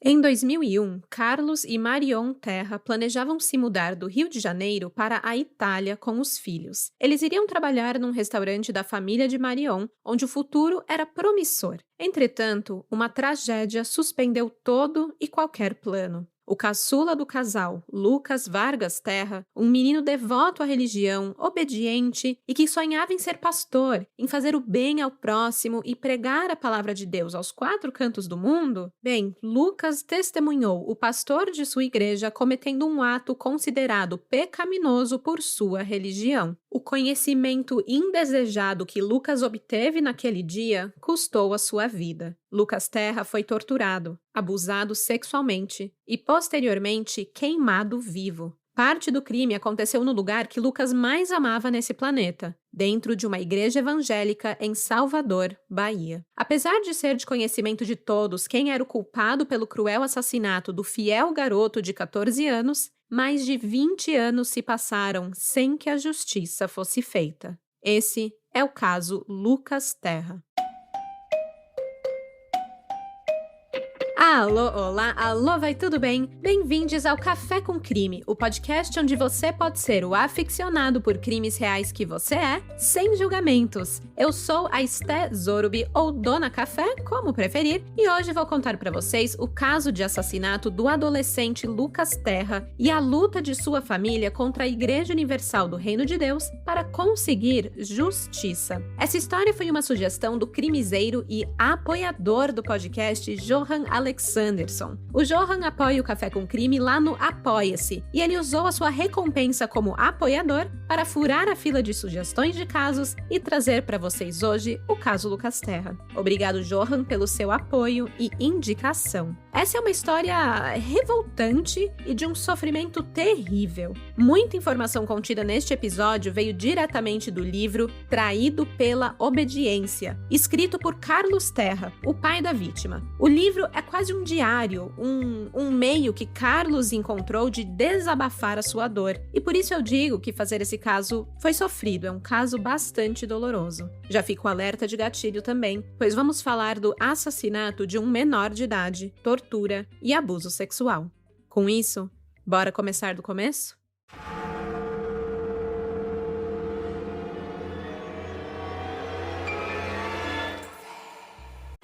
Em 2001, Carlos e Marion Terra planejavam se mudar do Rio de Janeiro para a Itália com os filhos. Eles iriam trabalhar num restaurante da família de Marion, onde o futuro era promissor. Entretanto, uma tragédia suspendeu todo e qualquer plano. O caçula do casal, Lucas Vargas Terra, um menino devoto à religião, obediente e que sonhava em ser pastor, em fazer o bem ao próximo e pregar a palavra de Deus aos 4 cantos do mundo, Lucas testemunhou o pastor de sua igreja cometendo um ato considerado pecaminoso por sua religião. O conhecimento indesejado que Lucas obteve naquele dia custou a sua vida. Lucas Terra foi torturado, abusado sexualmente e, posteriormente, queimado vivo. Parte do crime aconteceu no lugar que Lucas mais amava nesse planeta, dentro de uma igreja evangélica em Salvador, Bahia. Apesar de ser de conhecimento de todos quem era o culpado pelo cruel assassinato do fiel garoto de 14 anos, mais de 20 anos se passaram sem que a justiça fosse feita. Esse é o caso Lucas Terra. Alô, olá, alô, vai tudo bem? Bem-vindos ao Café com Crime, o podcast onde você pode ser o aficionado por crimes reais que você é, sem julgamentos. Eu sou a Esté Zorubi, ou Dona Café, como preferir, e hoje vou contar para vocês o caso de assassinato do adolescente Lucas Terra e a luta de sua família contra a Igreja Universal do Reino de Deus para conseguir justiça. Essa história foi uma sugestão do crimiseiro e apoiador do podcast, Johan Alexanderson. O Johan apoia o Café com Crime lá no Apoia-se, e ele usou a sua recompensa como apoiador para furar a fila de sugestões de casos e trazer para vocês hoje o caso Lucas Terra. Obrigado, Johan, pelo seu apoio e indicação. Essa é uma história revoltante e de um sofrimento terrível. Muita informação contida neste episódio veio diretamente do livro Traído pela Obediência, escrito por Carlos Terra, o pai da vítima. O livro é quase um diário, um meio que Carlos encontrou de desabafar a sua dor. E por isso eu digo que fazer esse caso foi sofrido, é um caso bastante doloroso. Já fico alerta de gatilho também, pois vamos falar do assassinato de um menor de idade, tortura e abuso sexual. Com isso, bora começar do começo?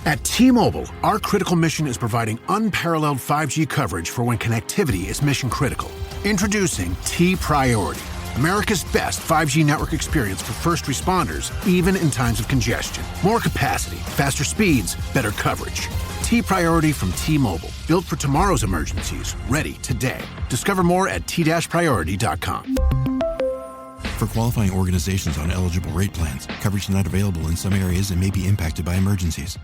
At T-Mobile, our critical mission is providing unparalleled 5G coverage for when connectivity is mission critical. Introducing T-Priority, America's best 5G network experience for first responders, even in times of congestion. More capacity, faster speeds, better coverage. T-Priority from T-Mobile, built for tomorrow's emergencies, ready today. Discover more at t-priority.com. For qualifying organizations on eligible rate plans, coverage not available in some areas and may be impacted by emergencies.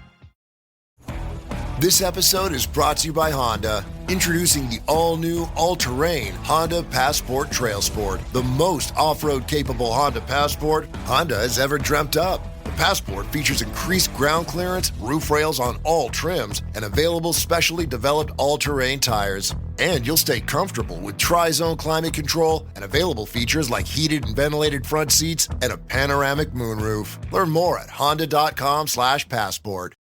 This episode is brought to you by Honda. Introducing the all-new, all-terrain Honda Passport Trail Sport, the most off-road capable Honda Passport Honda has ever dreamt up. The Passport features increased ground clearance, roof rails on all trims, and available specially developed all-terrain tires. And you'll stay comfortable with tri-zone climate control and available features like heated and ventilated front seats and a panoramic moonroof. Learn more at honda.com/passport.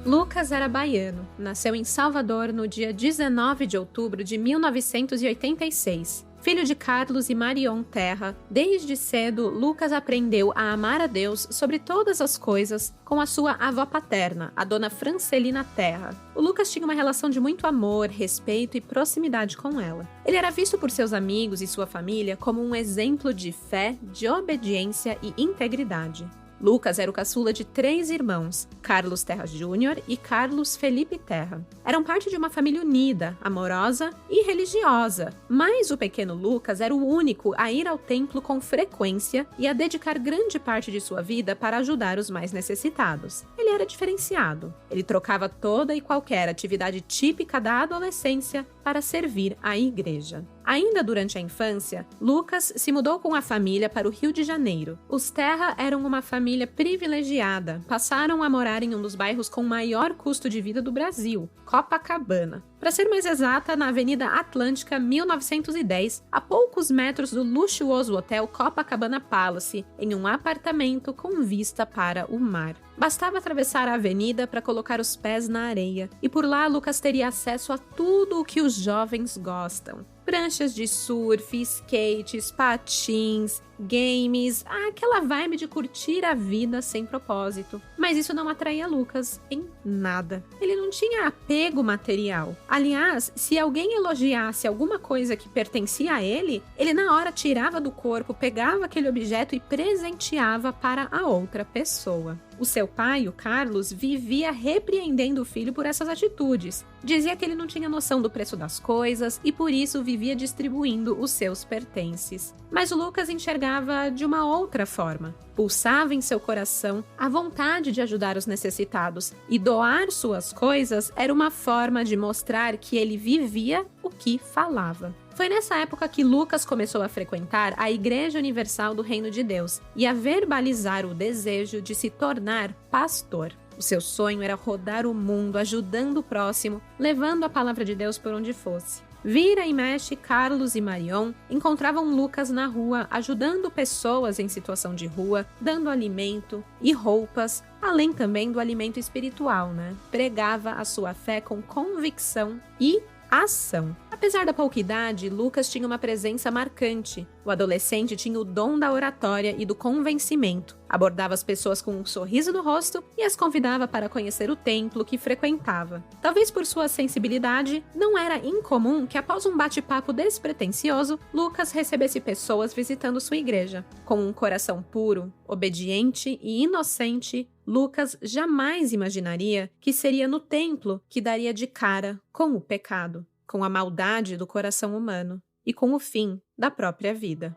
Lucas era baiano, nasceu em Salvador no dia 19 de outubro de 1986. Filho de Carlos e Marion Terra, desde cedo Lucas aprendeu a amar a Deus sobre todas as coisas com a sua avó paterna, a dona Francelina Terra. O Lucas tinha uma relação de muito amor, respeito e proximidade com ela. Ele era visto por seus amigos e sua família como um exemplo de fé, de obediência e integridade. Lucas era o caçula de 3 irmãos, Carlos Terra Júnior e Carlos Felipe Terra. Eram parte de uma família unida, amorosa e religiosa, mas o pequeno Lucas era o único a ir ao templo com frequência e a dedicar grande parte de sua vida para ajudar os mais necessitados. Ele era diferenciado. Ele trocava toda e qualquer atividade típica da adolescência para servir à igreja. Ainda durante a infância, Lucas se mudou com a família para o Rio de Janeiro. Os Terra eram uma família privilegiada, passaram a morar em um dos bairros com maior custo de vida do Brasil, Copacabana. Para ser mais exata, na Avenida Atlântica 1910, a poucos metros do luxuoso hotel Copacabana Palace, em um apartamento com vista para o mar. Bastava atravessar a avenida para colocar os pés na areia, e por lá Lucas teria acesso a tudo o que os jovens gostam. Pranchas de surf, skates, patins, games, aquela vibe de curtir a vida sem propósito. Mas isso não atraía Lucas em nada. Ele não tinha apego material. Aliás, se alguém elogiasse alguma coisa que pertencia a ele, ele na hora tirava do corpo, pegava aquele objeto e presenteava para a outra pessoa. O seu pai, o Carlos, vivia repreendendo o filho por essas atitudes. Dizia que ele não tinha noção do preço das coisas e por isso vivia distribuindo os seus pertences. Mas o Lucas enxergava de uma outra forma. Pulsava em seu coração a vontade de ajudar os necessitados, e doar suas coisas era uma forma de mostrar que ele vivia o que falava. Foi nessa época que Lucas começou a frequentar a Igreja Universal do Reino de Deus e a verbalizar o desejo de se tornar pastor. O seu sonho era rodar o mundo, ajudando o próximo, levando a palavra de Deus por onde fosse. Vira e mexe, Carlos e Marion encontravam Lucas na rua, ajudando pessoas em situação de rua, dando alimento e roupas, além também do alimento espiritual, Pregava a sua fé com convicção e ação. Apesar da pouca idade, Lucas tinha uma presença marcante. O adolescente tinha o dom da oratória e do convencimento. Abordava as pessoas com um sorriso no rosto e as convidava para conhecer o templo que frequentava. Talvez por sua sensibilidade, não era incomum que após um bate-papo despretensioso, Lucas recebesse pessoas visitando sua igreja. Com um coração puro, obediente e inocente, Lucas jamais imaginaria que seria no templo que daria de cara com o pecado, com a maldade do coração humano e com o fim da própria vida.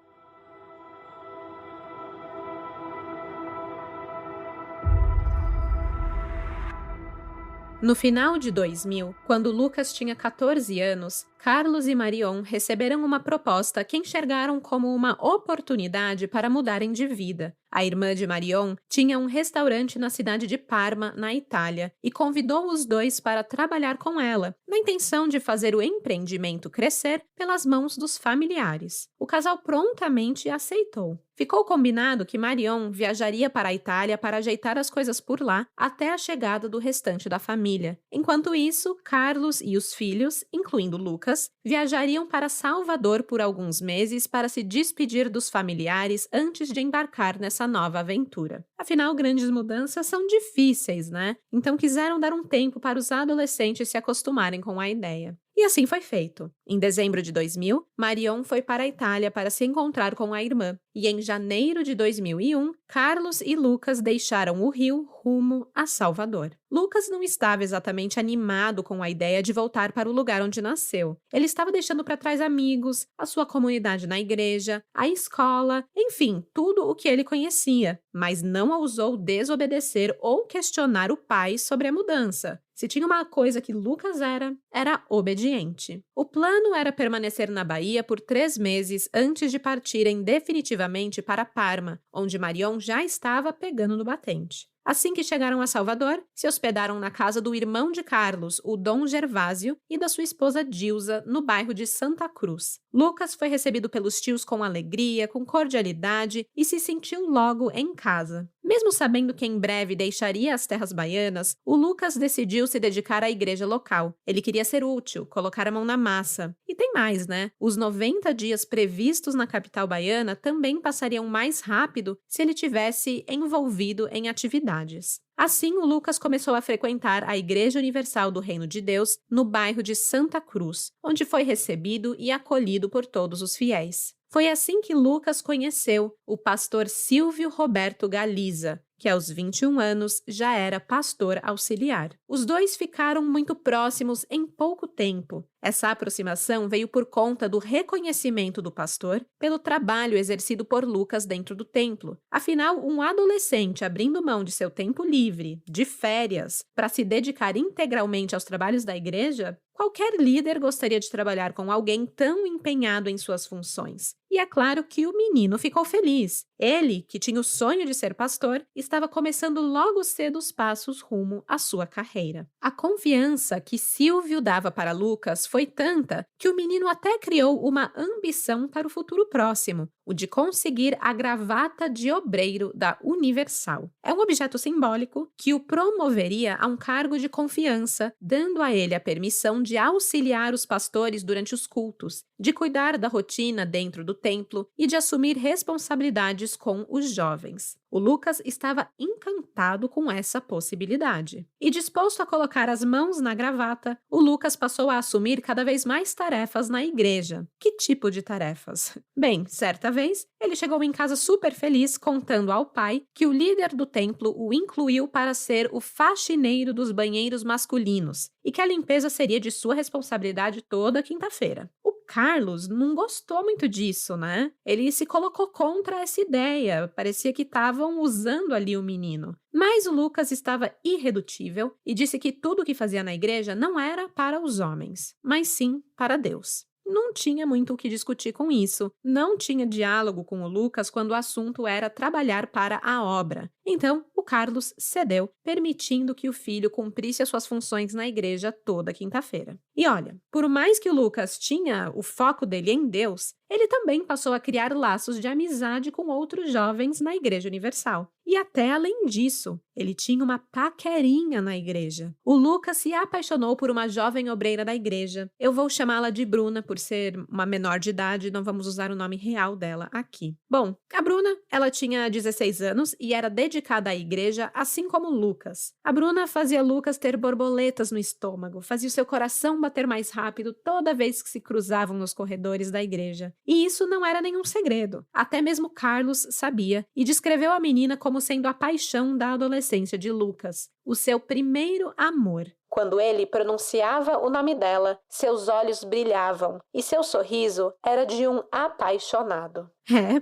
No final de 2000, quando Lucas tinha 14 anos, Carlos e Marion receberam uma proposta que enxergaram como uma oportunidade para mudarem de vida. A irmã de Marion tinha um restaurante na cidade de Parma, na Itália, e convidou os dois para trabalhar com ela, na intenção de fazer o empreendimento crescer pelas mãos dos familiares. O casal prontamente aceitou. Ficou combinado que Marion viajaria para a Itália para ajeitar as coisas por lá até a chegada do restante da família. Enquanto isso, Carlos e os filhos, incluindo Lucas, viajariam para Salvador por alguns meses para se despedir dos familiares antes de embarcar nessa nova aventura. Afinal, grandes mudanças são difíceis, Então quiseram dar um tempo para os adolescentes se acostumarem com a ideia. E assim foi feito. Em dezembro de 2000, Marion foi para a Itália para se encontrar com a irmã. E em janeiro de 2001, Carlos e Lucas deixaram o Rio rumo a Salvador. Lucas não estava exatamente animado com a ideia de voltar para o lugar onde nasceu. Ele estava deixando para trás amigos, a sua comunidade na igreja, a escola, enfim, tudo o que ele conhecia, mas não ousou desobedecer ou questionar o pai sobre a mudança. Se tinha uma coisa que Lucas era obediente. O plano era permanecer na Bahia por 3 meses antes de partirem definitivamente para Parma, onde Marion já estava pegando no batente. Assim que chegaram a Salvador, se hospedaram na casa do irmão de Carlos, o Dom Gervásio, e da sua esposa Dilsa, no bairro de Santa Cruz. Lucas foi recebido pelos tios com alegria, com cordialidade e se sentiu logo em casa. Mesmo sabendo que em breve deixaria as terras baianas, o Lucas decidiu se dedicar à igreja local. Ele queria ser útil, colocar a mão na massa. E tem mais, Os 90 dias previstos na capital baiana também passariam mais rápido se ele tivesse envolvido em atividades. Assim, o Lucas começou a frequentar a Igreja Universal do Reino de Deus no bairro de Santa Cruz, onde foi recebido e acolhido por todos os fiéis. Foi assim que Lucas conheceu o pastor Silvio Roberto Galiza, que aos 21 anos já era pastor auxiliar. Os dois ficaram muito próximos em pouco tempo. Essa aproximação veio por conta do reconhecimento do pastor pelo trabalho exercido por Lucas dentro do templo. Afinal, um adolescente abrindo mão de seu tempo livre, de férias, para se dedicar integralmente aos trabalhos da igreja, qualquer líder gostaria de trabalhar com alguém tão empenhado em suas funções. E é claro que o menino ficou feliz. Ele, que tinha o sonho de ser pastor, estava começando logo cedo os passos rumo à sua carreira. A confiança que Silvio dava para Lucas foi tanta que o menino até criou uma ambição para o futuro próximo, o de conseguir a gravata de obreiro da Universal. É um objeto simbólico que o promoveria a um cargo de confiança, dando a ele a permissão de auxiliar os pastores durante os cultos, de cuidar da rotina dentro do templo e de assumir responsabilidades com os jovens. O Lucas estava encantado com essa possibilidade. E disposto a colocar as mãos na gravata, o Lucas passou a assumir cada vez mais tarefas na igreja. Que tipo de tarefas? Bem, certa vez, ele chegou em casa super feliz contando ao pai que o líder do templo o incluiu para ser o faxineiro dos banheiros masculinos e que a limpeza seria de sua responsabilidade toda quinta-feira. O Carlos não gostou muito disso, né? Ele se colocou contra essa ideia, parecia que estavam usando ali o menino. Mas o Lucas estava irredutível e disse que tudo o que fazia na igreja não era para os homens, mas sim para Deus. Não tinha muito o que discutir com isso, não tinha diálogo com o Lucas quando o assunto era trabalhar para a obra. Então, o Carlos cedeu, permitindo que o filho cumprisse as suas funções na igreja toda quinta-feira. E olha, por mais que o Lucas tinha o foco dele em Deus, ele também passou a criar laços de amizade com outros jovens na Igreja Universal. E até além disso, ele tinha uma paquerinha na igreja. O Lucas se apaixonou por uma jovem obreira da igreja. Eu vou chamá-la de Bruna por ser uma menor de idade, não vamos usar o nome real dela aqui. Bom, a Bruna, ela tinha 16 anos e era dedicada à igreja, assim como Lucas. A Bruna fazia Lucas ter borboletas no estômago, fazia o seu coração bater mais rápido toda vez que se cruzavam nos corredores da igreja. E isso não era nenhum segredo. Até mesmo Carlos sabia e descreveu a menina como sendo a paixão da adolescência de Lucas, o seu primeiro amor. Quando ele pronunciava o nome dela, seus olhos brilhavam e seu sorriso era de um apaixonado.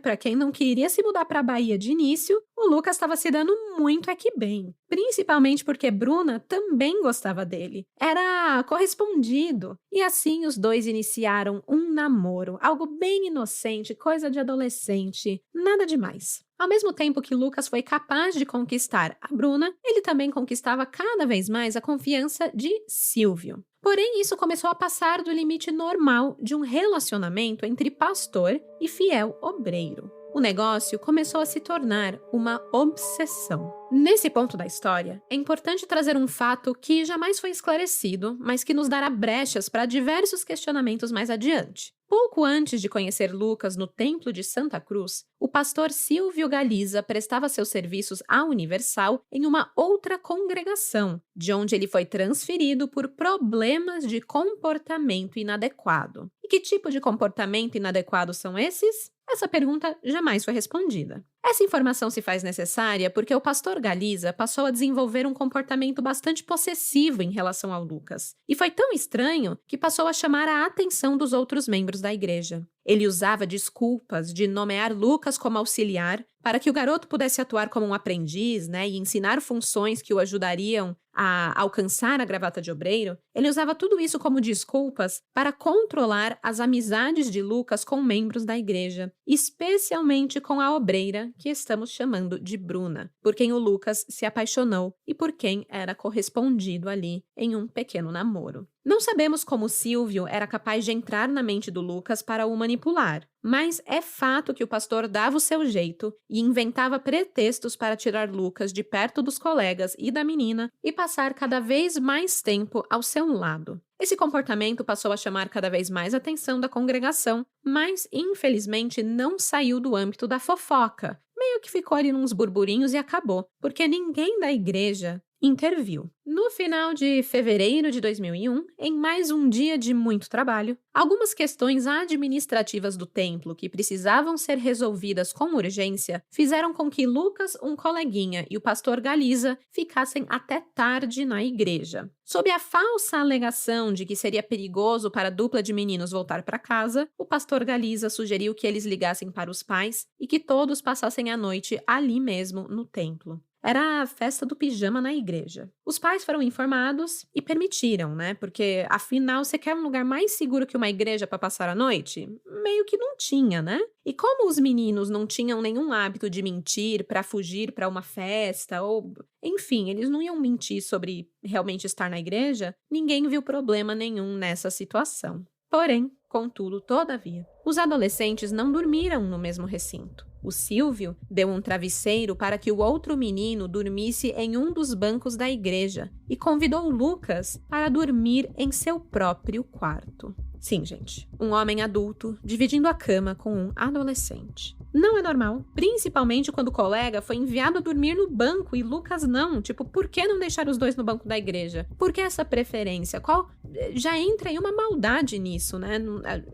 Para quem não queria se mudar para a Bahia de início, o Lucas estava se dando muito bem, principalmente porque Bruna também gostava dele. Era correspondido. E assim os dois iniciaram um namoro, algo bem inocente, coisa de adolescente, nada demais. Ao mesmo tempo que Lucas foi capaz de conquistar a Bruna, ele também conquistava cada vez mais a confiança de Silvio. Porém, isso começou a passar do limite normal de um relacionamento entre pastor e fiel obreiro. O negócio começou a se tornar uma obsessão. Nesse ponto da história, é importante trazer um fato que jamais foi esclarecido, mas que nos dará brechas para diversos questionamentos mais adiante. Pouco antes de conhecer Lucas no Templo de Santa Cruz, o pastor Silvio Galiza prestava seus serviços à Universal em uma outra congregação, de onde ele foi transferido por problemas de comportamento inadequado. E que tipo de comportamento inadequado são esses? Essa pergunta jamais foi respondida. Essa informação se faz necessária porque o pastor Galiza passou a desenvolver um comportamento bastante possessivo em relação ao Lucas. E foi tão estranho que passou a chamar a atenção dos outros membros da igreja. Ele usava desculpas de nomear Lucas como auxiliar para que o garoto pudesse atuar como um aprendiz, e ensinar funções que o ajudariam a alcançar a gravata de obreiro. Ele usava tudo isso como desculpas para controlar as amizades de Lucas com membros da igreja, especialmente com a obreira que estamos chamando de Bruna, por quem o Lucas se apaixonou e por quem era correspondido ali em um pequeno namoro. Não sabemos como Silvio era capaz de entrar na mente do Lucas para o manipular, mas é fato que o pastor dava o seu jeito e inventava pretextos para tirar Lucas de perto dos colegas e da menina e passar cada vez mais tempo ao seu lado. Esse comportamento passou a chamar cada vez mais a atenção da congregação, mas infelizmente não saiu do âmbito da fofoca. Meio que ficou ali nos burburinhos e acabou, porque ninguém da igreja interviu. No final de fevereiro de 2001, em mais um dia de muito trabalho, algumas questões administrativas do templo que precisavam ser resolvidas com urgência fizeram com que Lucas, um coleguinha, e o pastor Galiza ficassem até tarde na igreja. Sob a falsa alegação de que seria perigoso para a dupla de meninos voltar para casa, o pastor Galiza sugeriu que eles ligassem para os pais e que todos passassem a noite ali mesmo no templo. Era a festa do pijama na igreja. Os pais foram informados e permitiram, né? Porque, afinal, você quer um lugar mais seguro que uma igreja para passar a noite? Meio que não tinha, né? E como os meninos não tinham nenhum hábito de mentir para fugir para uma festa ou... Enfim, eles não iam mentir sobre realmente estar na igreja, ninguém viu problema nenhum nessa situação. Porém, contudo, todavia, os adolescentes não dormiram no mesmo recinto. O Silvio deu um travesseiro para que o outro menino dormisse em um dos bancos da igreja e convidou Lucas para dormir em seu próprio quarto. Sim, gente, um homem adulto dividindo a cama com um adolescente. Não é normal, principalmente quando o colega foi enviado a dormir no banco e Lucas não. Tipo, por que não deixar os dois no banco da igreja? Por que essa preferência? Qual já entra aí uma maldade nisso, né?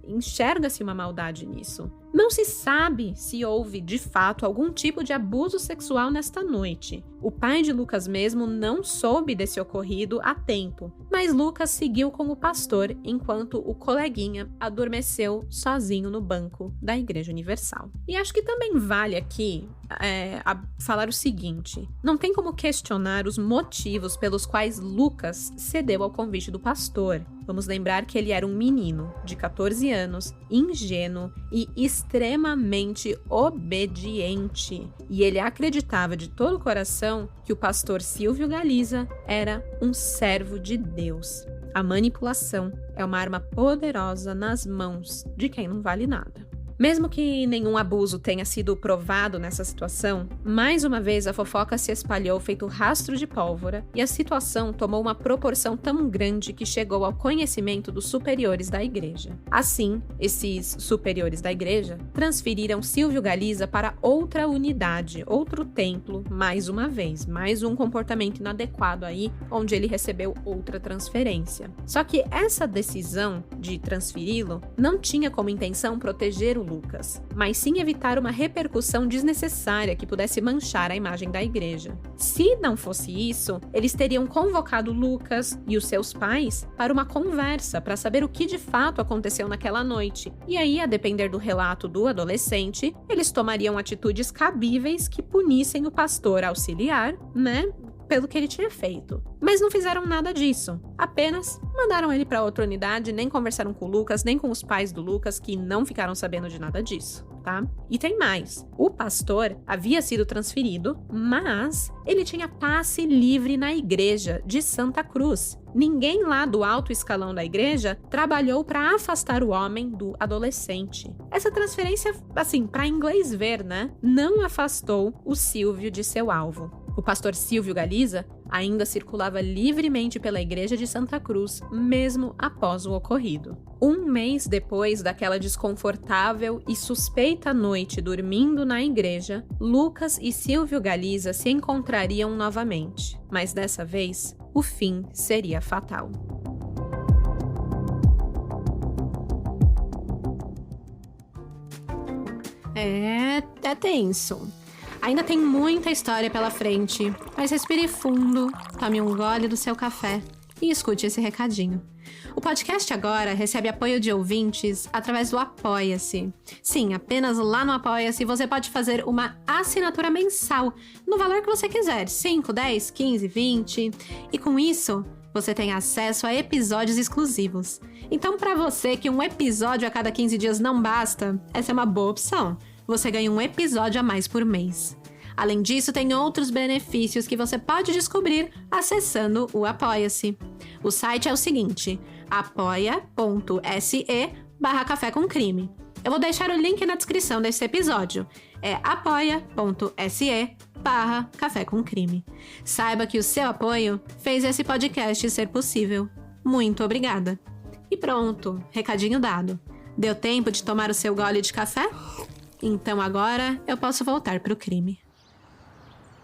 Enxerga-se uma maldade nisso. Não se sabe se houve, de fato, algum tipo de abuso sexual nesta noite. O pai de Lucas mesmo não soube desse ocorrido a tempo, mas Lucas seguiu com o pastor enquanto o coleguinha adormeceu sozinho no banco da Igreja Universal. E acho que também vale aqui falar o seguinte: não tem como questionar os motivos pelos quais Lucas cedeu ao convite do pastor. Vamos lembrar que ele era um menino de 14 anos, ingênuo e extremamente obediente. E ele acreditava de todo o coração que o pastor Silvio Galiza era um servo de Deus. A manipulação é uma arma poderosa nas mãos de quem não vale nada. Mesmo que nenhum abuso tenha sido provado nessa situação, mais uma vez a fofoca se espalhou feito rastro de pólvora e a situação tomou uma proporção tão grande que chegou ao conhecimento dos superiores da igreja. Assim, esses superiores da igreja transferiram Silvio Galiza para outra unidade, outro templo, mais uma vez, mais um comportamento inadequado aí, onde ele recebeu outra transferência. Só que essa decisão de transferi-lo não tinha como intenção proteger o Lucas, mas sim evitar uma repercussão desnecessária que pudesse manchar a imagem da igreja. Se não fosse isso, eles teriam convocado Lucas e os seus pais para uma conversa para saber o que de fato aconteceu naquela noite. E aí, a depender do relato do adolescente, eles tomariam atitudes cabíveis que punissem o pastor auxiliar, né? Pelo que ele tinha feito. Mas não fizeram nada disso. Apenas mandaram ele para outra unidade, nem conversaram com o Lucas, nem com os pais do Lucas, que não ficaram sabendo de nada disso, tá? E tem mais. O pastor havia sido transferido, mas ele tinha passe livre na igreja de Santa Cruz. Ninguém lá do alto escalão da igreja trabalhou para afastar o homem do adolescente. Essa transferência, assim, para inglês ver, né? Não afastou o Silvio de seu alvo. O pastor Silvio Galiza ainda circulava livremente pela igreja de Santa Cruz, mesmo após o ocorrido. Um mês depois daquela desconfortável e suspeita noite dormindo na igreja, Lucas e Silvio Galiza se encontrariam novamente, mas dessa vez o fim seria fatal. É tenso. Ainda tem muita história pela frente, mas respire fundo, tome um gole do seu café e escute esse recadinho. O podcast agora recebe apoio de ouvintes através do Apoia-se. Sim, apenas lá no Apoia-se você pode fazer uma assinatura mensal, no valor que você quiser, 5, 10, 15, 20, e com isso você tem acesso a episódios exclusivos. Então, para você que um episódio a cada 15 dias não basta, essa é uma boa opção. Você ganha um episódio a mais por mês. Além disso, tem outros benefícios que você pode descobrir acessando o Apoia-se. O site é o seguinte, apoia.se/Café com Crime. Eu vou deixar o link na descrição desse episódio. É apoia.se/Café com Crime. Saiba que o seu apoio fez esse podcast ser possível. Muito obrigada. E pronto, recadinho dado. Deu tempo de tomar o seu gole de café? Então agora eu posso voltar para o crime.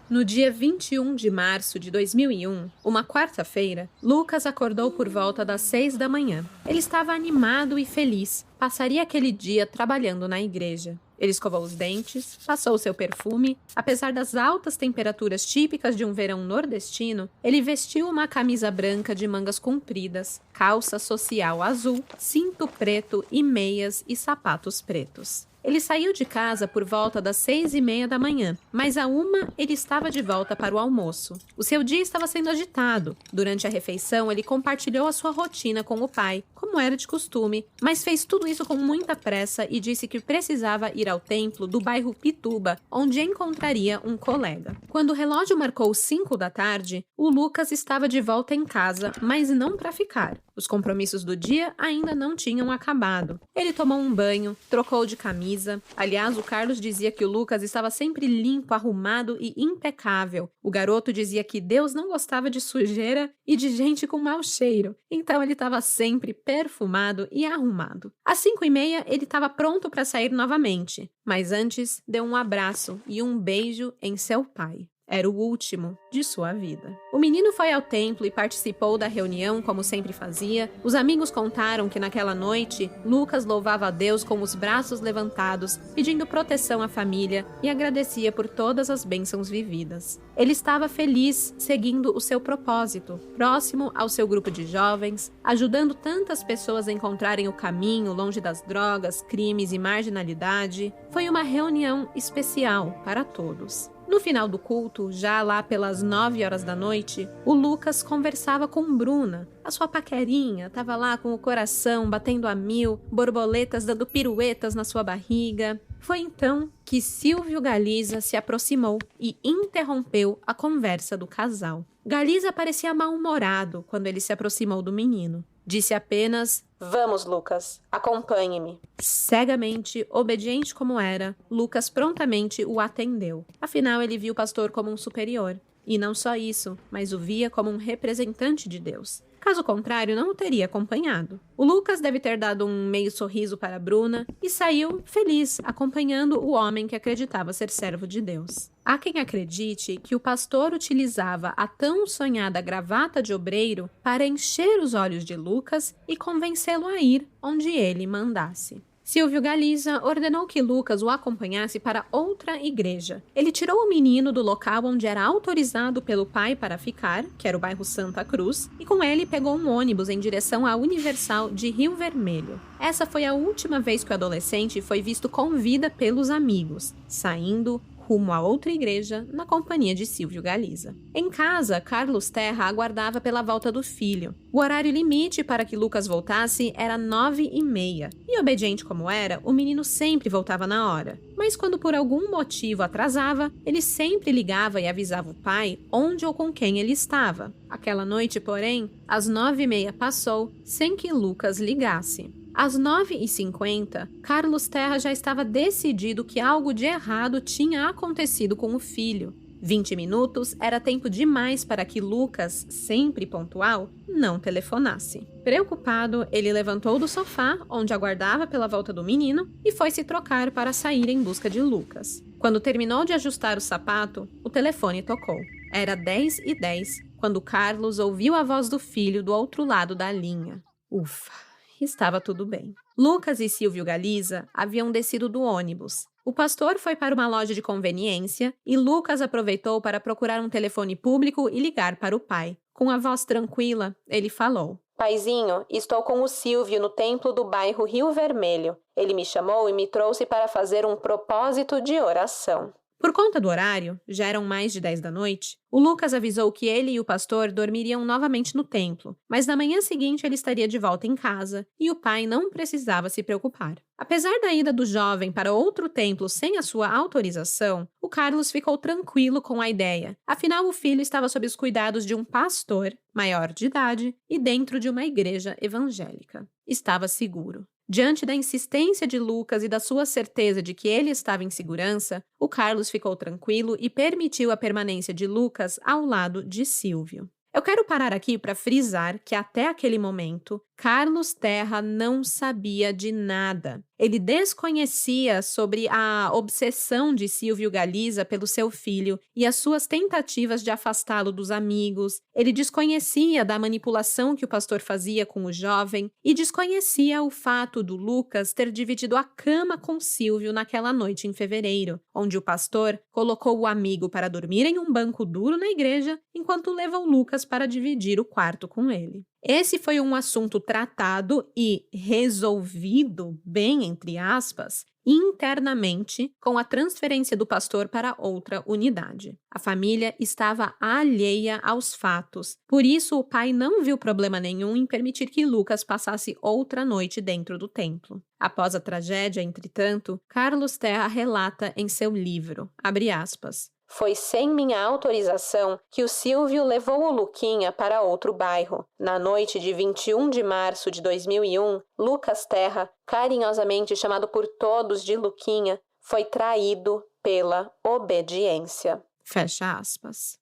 No dia 21 de março de 2001, uma quarta-feira, Lucas acordou por volta das 6 da manhã. Ele estava animado e feliz. Passaria aquele dia trabalhando na igreja. Ele escovou os dentes, passou seu perfume. Apesar das altas temperaturas típicas de um verão nordestino, ele vestiu uma camisa branca de mangas compridas, calça social azul, cinto preto e meias e sapatos pretos. Ele saiu de casa por volta das 6h30 da manhã, mas à 1h ele estava de volta para o almoço. O seu dia estava sendo agitado. Durante a refeição, ele compartilhou a sua rotina com o pai, como era de costume, mas fez tudo isso com muita pressa e disse que precisava ir ao templo do bairro Pituba, onde encontraria um colega. Quando o relógio marcou 5 da tarde, o Lucas estava de volta em casa, mas não para ficar. Os compromissos do dia ainda não tinham acabado. Ele tomou um banho, trocou de camisa. Aliás, o Carlos dizia que o Lucas estava sempre limpo, arrumado e impecável. O garoto dizia que Deus não gostava de sujeira e de gente com mau cheiro. Então ele estava sempre perfumado e arrumado. Às 5h30, ele estava pronto para sair novamente. Mas antes, deu um abraço e um beijo em seu pai. Era o último de sua vida. O menino foi ao templo e participou da reunião como sempre fazia. Os amigos contaram que naquela noite, Lucas louvava a Deus com os braços levantados, pedindo proteção à família e agradecia por todas as bênçãos vividas. Ele estava feliz, seguindo o seu propósito, próximo ao seu grupo de jovens, ajudando tantas pessoas a encontrarem o caminho longe das drogas, crimes e marginalidade. Foi uma reunião especial para todos. No final do culto, já lá pelas 9h da noite, o Lucas conversava com Bruna. A sua paquerinha estava lá com o coração batendo a 1000, borboletas dando piruetas na sua barriga. Foi então que Silvio Galiza se aproximou e interrompeu a conversa do casal. Galiza parecia mal-humorado quando ele se aproximou do menino. Disse apenas: "Vamos, Lucas, acompanhe-me." Cegamente, obediente como era, Lucas prontamente o atendeu. Afinal, ele viu o pastor como um superior. E não só isso, mas o via como um representante de Deus. Caso contrário, não o teria acompanhado. O Lucas deve ter dado um meio sorriso para Bruna e saiu feliz, acompanhando o homem que acreditava ser servo de Deus. Há quem acredite que o pastor utilizava a tão sonhada gravata de obreiro para encher os olhos de Lucas e convencê-lo a ir onde ele mandasse. Silvio Galiza ordenou que Lucas o acompanhasse para outra igreja. Ele tirou o menino do local onde era autorizado pelo pai para ficar, que era o bairro Santa Cruz, e com ele pegou um ônibus em direção à Universal de Rio Vermelho. Essa foi a última vez que o adolescente foi visto com vida pelos amigos, saindo rumo a outra igreja na companhia de Silvio Galiza. Em casa, Carlos Terra aguardava pela volta do filho. O horário limite para que Lucas voltasse era 9h30. E obediente como era, o menino sempre voltava na hora. Mas quando por algum motivo atrasava, ele sempre ligava e avisava o pai onde ou com quem ele estava. Aquela noite, porém, às 9h30 passou sem que Lucas ligasse. Às 9h50, Carlos Terra já estava decidido que algo de errado tinha acontecido com o filho. 20 minutos era tempo demais para que Lucas, sempre pontual, não telefonasse. Preocupado, ele levantou do sofá, onde aguardava pela volta do menino, e foi se trocar para sair em busca de Lucas. Quando terminou de ajustar o sapato, o telefone tocou. Era 10h10, quando Carlos ouviu a voz do filho do outro lado da linha. Ufa! Estava tudo bem. Lucas e Silvio Galiza haviam descido do ônibus. O pastor foi para uma loja de conveniência e Lucas aproveitou para procurar um telefone público e ligar para o pai. Com a voz tranquila, ele falou: "Paizinho, estou com o Silvio no templo do bairro Rio Vermelho. Ele me chamou e me trouxe para fazer um propósito de oração." Por conta do horário, já eram mais de 10 da noite, o Lucas avisou que ele e o pastor dormiriam novamente no templo, mas na manhã seguinte ele estaria de volta em casa e o pai não precisava se preocupar. Apesar da ida do jovem para outro templo sem a sua autorização, o Carlos ficou tranquilo com a ideia. Afinal, o filho estava sob os cuidados de um pastor, maior de idade, e dentro de uma igreja evangélica. Estava seguro. Diante da insistência de Lucas e da sua certeza de que ele estava em segurança, o Carlos ficou tranquilo e permitiu a permanência de Lucas ao lado de Silvio. Eu quero parar aqui para frisar que até aquele momento, Carlos Terra não sabia de nada. Ele desconhecia sobre a obsessão de Silvio Galiza pelo seu filho e as suas tentativas de afastá-lo dos amigos. Ele desconhecia da manipulação que o pastor fazia com o jovem e desconhecia o fato do Lucas ter dividido a cama com Silvio naquela noite em fevereiro, onde o pastor colocou o amigo para dormir em um banco duro na igreja, enquanto levou Lucas para dividir o quarto com ele. Esse foi um assunto tratado e resolvido, bem entre aspas, internamente com a transferência do pastor para outra unidade. A família estava alheia aos fatos, por isso o pai não viu problema nenhum em permitir que Lucas passasse outra noite dentro do templo. Após a tragédia, entretanto, Carlos Terra relata em seu livro, abre aspas, "Foi sem minha autorização que o Silvio levou o Luquinha para outro bairro. Na noite de 21 de março de 2001, Lucas Terra, carinhosamente chamado por todos de Luquinha, foi traído pela obediência." Fecha aspas.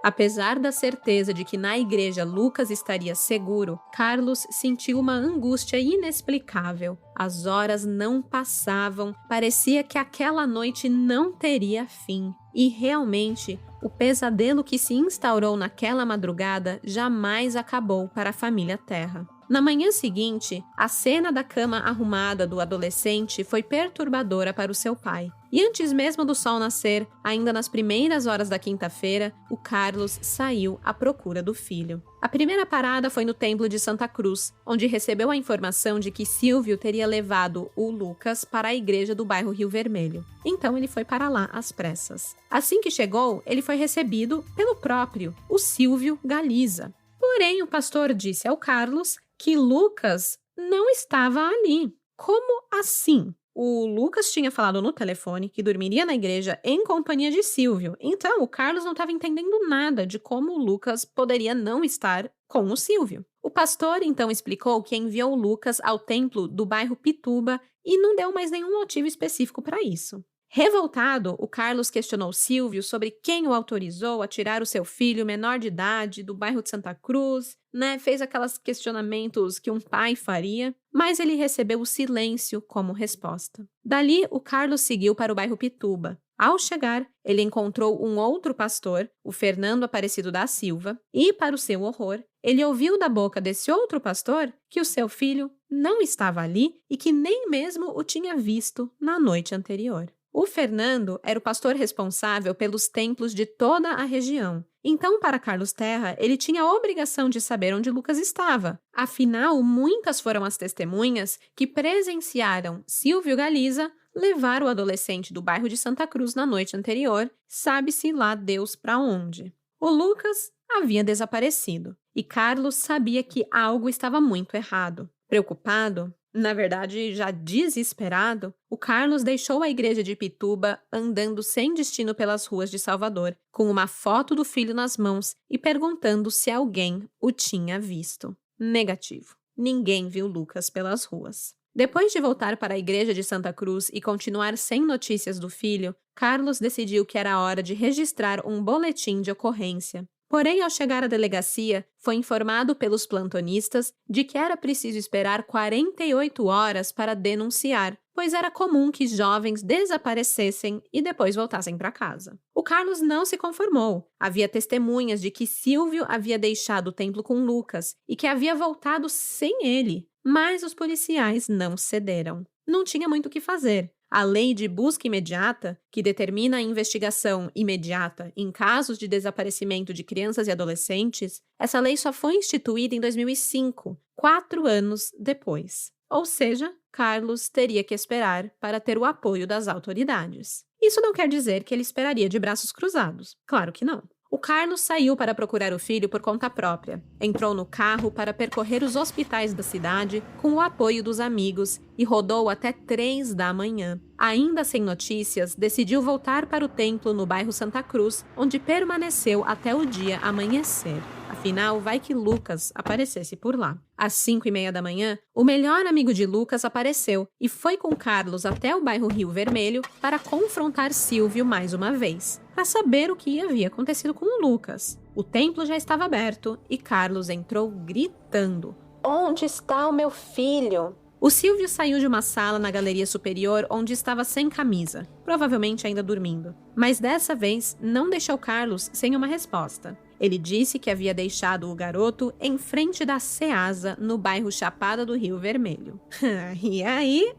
Apesar da certeza de que na igreja Lucas estaria seguro, Carlos sentiu uma angústia inexplicável. As horas não passavam, parecia que aquela noite não teria fim. E realmente, o pesadelo que se instaurou naquela madrugada jamais acabou para a família Terra. Na manhã seguinte, a cena da cama arrumada do adolescente foi perturbadora para o seu pai. E antes mesmo do sol nascer, ainda nas primeiras horas da quinta-feira, o Carlos saiu à procura do filho. A primeira parada foi no templo de Santa Cruz, onde recebeu a informação de que Silvio teria levado o Lucas para a igreja do bairro Rio Vermelho. Então ele foi para lá às pressas. Assim que chegou, ele foi recebido pelo próprio, o Silvio Galiza. Porém, o pastor disse ao Carlos que Lucas não estava ali. Como assim? O Lucas tinha falado no telefone que dormiria na igreja em companhia de Silvio. Então, o Carlos não estava entendendo nada de como o Lucas poderia não estar com o Silvio. O pastor, então, explicou que enviou o Lucas ao templo do bairro Pituba e não deu mais nenhum motivo específico para isso. Revoltado, o Carlos questionou Silvio sobre quem o autorizou a tirar o seu filho menor de idade do bairro de Santa Cruz, fez aqueles questionamentos que um pai faria, mas ele recebeu o silêncio como resposta. Dali, o Carlos seguiu para o bairro Pituba. Ao chegar, ele encontrou um outro pastor, o Fernando Aparecido da Silva, e, para o seu horror, ele ouviu da boca desse outro pastor que o seu filho não estava ali e que nem mesmo o tinha visto na noite anterior. O Fernando era o pastor responsável pelos templos de toda a região. Então, para Carlos Terra, ele tinha a obrigação de saber onde Lucas estava. Afinal, muitas foram as testemunhas que presenciaram Silvio Galiza levar o adolescente do bairro de Santa Cruz na noite anterior, sabe-se lá Deus para onde. O Lucas havia desaparecido e Carlos sabia que algo estava muito errado. Preocupado, na verdade, já desesperado, o Carlos deixou a igreja de Pituba andando sem destino pelas ruas de Salvador, com uma foto do filho nas mãos e perguntando se alguém o tinha visto. Negativo. Ninguém viu Lucas pelas ruas. Depois de voltar para a igreja de Santa Cruz e continuar sem notícias do filho, Carlos decidiu que era hora de registrar um boletim de ocorrência. Porém, ao chegar à delegacia, foi informado pelos plantonistas de que era preciso esperar 48 horas para denunciar, pois era comum que jovens desaparecessem e depois voltassem para casa. O Carlos não se conformou. Havia testemunhas de que Silvio havia deixado o templo com Lucas e que havia voltado sem ele, mas os policiais não cederam. Não tinha muito o que fazer. A lei de busca imediata, que determina a investigação imediata em casos de desaparecimento de crianças e adolescentes, essa lei só foi instituída em 2005, 4 anos depois. Ou seja, Carlos teria que esperar para ter o apoio das autoridades. Isso não quer dizer que ele esperaria de braços cruzados. Claro que não. O Carlos saiu para procurar o filho por conta própria. Entrou no carro para percorrer os hospitais da cidade com o apoio dos amigos e rodou até 3 da manhã. Ainda sem notícias, decidiu voltar para o templo no bairro Santa Cruz, onde permaneceu até o dia amanhecer. Afinal, vai que Lucas aparecesse por lá. Às 5h30 da manhã, o melhor amigo de Lucas apareceu e foi com Carlos até o bairro Rio Vermelho para confrontar Silvio mais uma vez, para saber o que havia acontecido com o Lucas. O templo já estava aberto e Carlos entrou gritando: "Onde está o meu filho?" O Silvio saiu de uma sala na galeria superior onde estava sem camisa, provavelmente ainda dormindo. Mas dessa vez não deixou Carlos sem uma resposta. Ele disse que havia deixado o garoto em frente da Ceasa, no bairro Chapada do Rio Vermelho. E aí,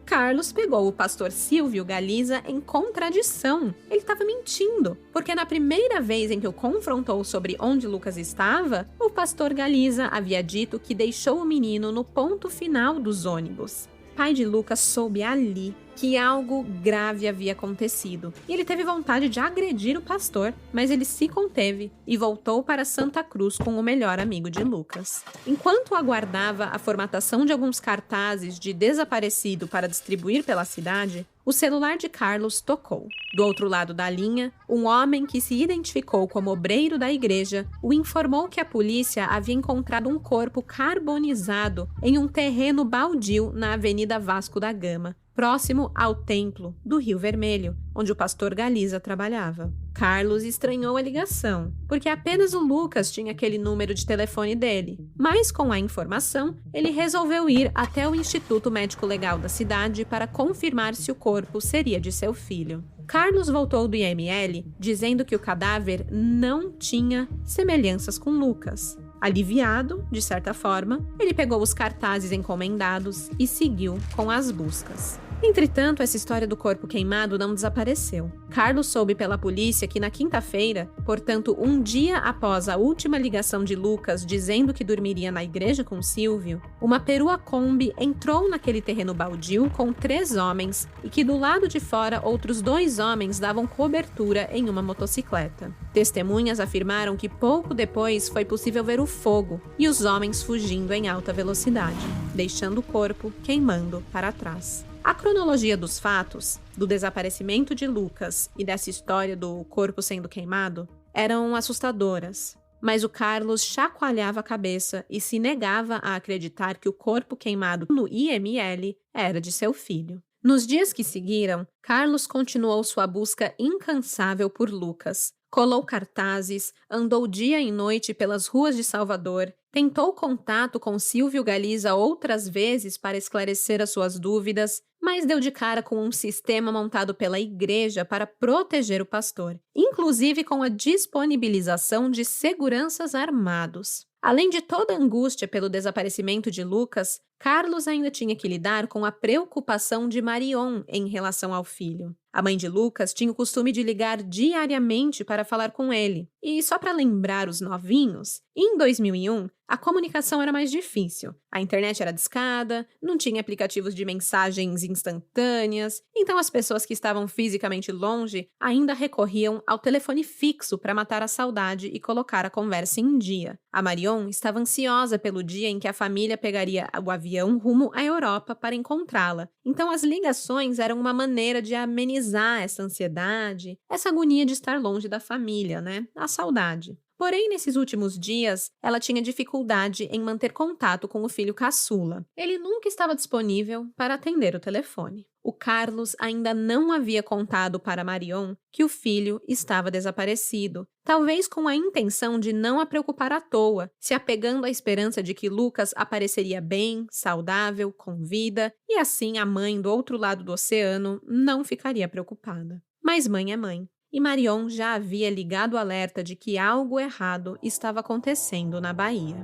Carlos pegou o pastor Silvio Galiza em contradição. Ele estava mentindo, porque na primeira vez em que o confrontou sobre onde Lucas estava, o pastor Galiza havia dito que deixou o menino no ponto final dos ônibus. O pai de Lucas soube ali que algo grave havia acontecido e ele teve vontade de agredir o pastor, mas ele se conteve e voltou para Santa Cruz com o melhor amigo de Lucas. Enquanto aguardava a formatação de alguns cartazes de desaparecido para distribuir pela cidade, o celular de Carlos tocou. Do outro lado da linha, um homem que se identificou como obreiro da igreja o informou que a polícia havia encontrado um corpo carbonizado em um terreno baldio na Avenida Vasco da Gama, próximo ao templo do Rio Vermelho, onde o pastor Galiza trabalhava. Carlos estranhou a ligação, porque apenas o Lucas tinha aquele número de telefone dele. Mas com a informação, ele resolveu ir até o Instituto Médico Legal da cidade para confirmar se o corpo seria de seu filho. Carlos voltou do IML dizendo que o cadáver não tinha semelhanças com Lucas. Aliviado, de certa forma, ele pegou os cartazes encomendados e seguiu com as buscas. Entretanto, essa história do corpo queimado não desapareceu. Carlos soube pela polícia que na quinta-feira, portanto um dia após a última ligação de Lucas dizendo que dormiria na igreja com Silvio, uma perua Kombi entrou naquele terreno baldio com 3 homens e que do lado de fora outros 2 homens davam cobertura em uma motocicleta. Testemunhas afirmaram que pouco depois foi possível ver o fogo e os homens fugindo em alta velocidade, deixando o corpo queimando para trás. A cronologia dos fatos, do desaparecimento de Lucas e dessa história do corpo sendo queimado, eram assustadoras. Mas o Carlos chacoalhava a cabeça e se negava a acreditar que o corpo queimado no IML era de seu filho. Nos dias que seguiram, Carlos continuou sua busca incansável por Lucas. Colou cartazes, andou dia e noite pelas ruas de Salvador, tentou contato com Silvio Galiza outras vezes para esclarecer as suas dúvidas, mas deu de cara com um sistema montado pela igreja para proteger o pastor, inclusive com a disponibilização de seguranças armados. Além de toda a angústia pelo desaparecimento de Lucas, Carlos ainda tinha que lidar com a preocupação de Marion em relação ao filho. A mãe de Lucas tinha o costume de ligar diariamente para falar com ele. E só para lembrar os novinhos, em 2001, a comunicação era mais difícil. A internet era discada, não tinha aplicativos de mensagens instantâneas, então as pessoas que estavam fisicamente longe ainda recorriam ao telefone fixo para matar a saudade e colocar a conversa em dia. A Marion estava ansiosa pelo dia em que a família pegaria o avião rumo à Europa para encontrá-la. Então as ligações eram uma maneira de amenizar essa ansiedade, essa agonia de estar longe da família, né? A saudade. Porém, nesses últimos dias, ela tinha dificuldade em manter contato com o filho caçula. Ele nunca estava disponível para atender o telefone. O Carlos ainda não havia contado para Marion que o filho estava desaparecido, talvez com a intenção de não a preocupar à toa, se apegando à esperança de que Lucas apareceria bem, saudável, com vida, e assim a mãe do outro lado do oceano não ficaria preocupada. Mas mãe é mãe. E Marion já havia ligado o alerta de que algo errado estava acontecendo na Bahia.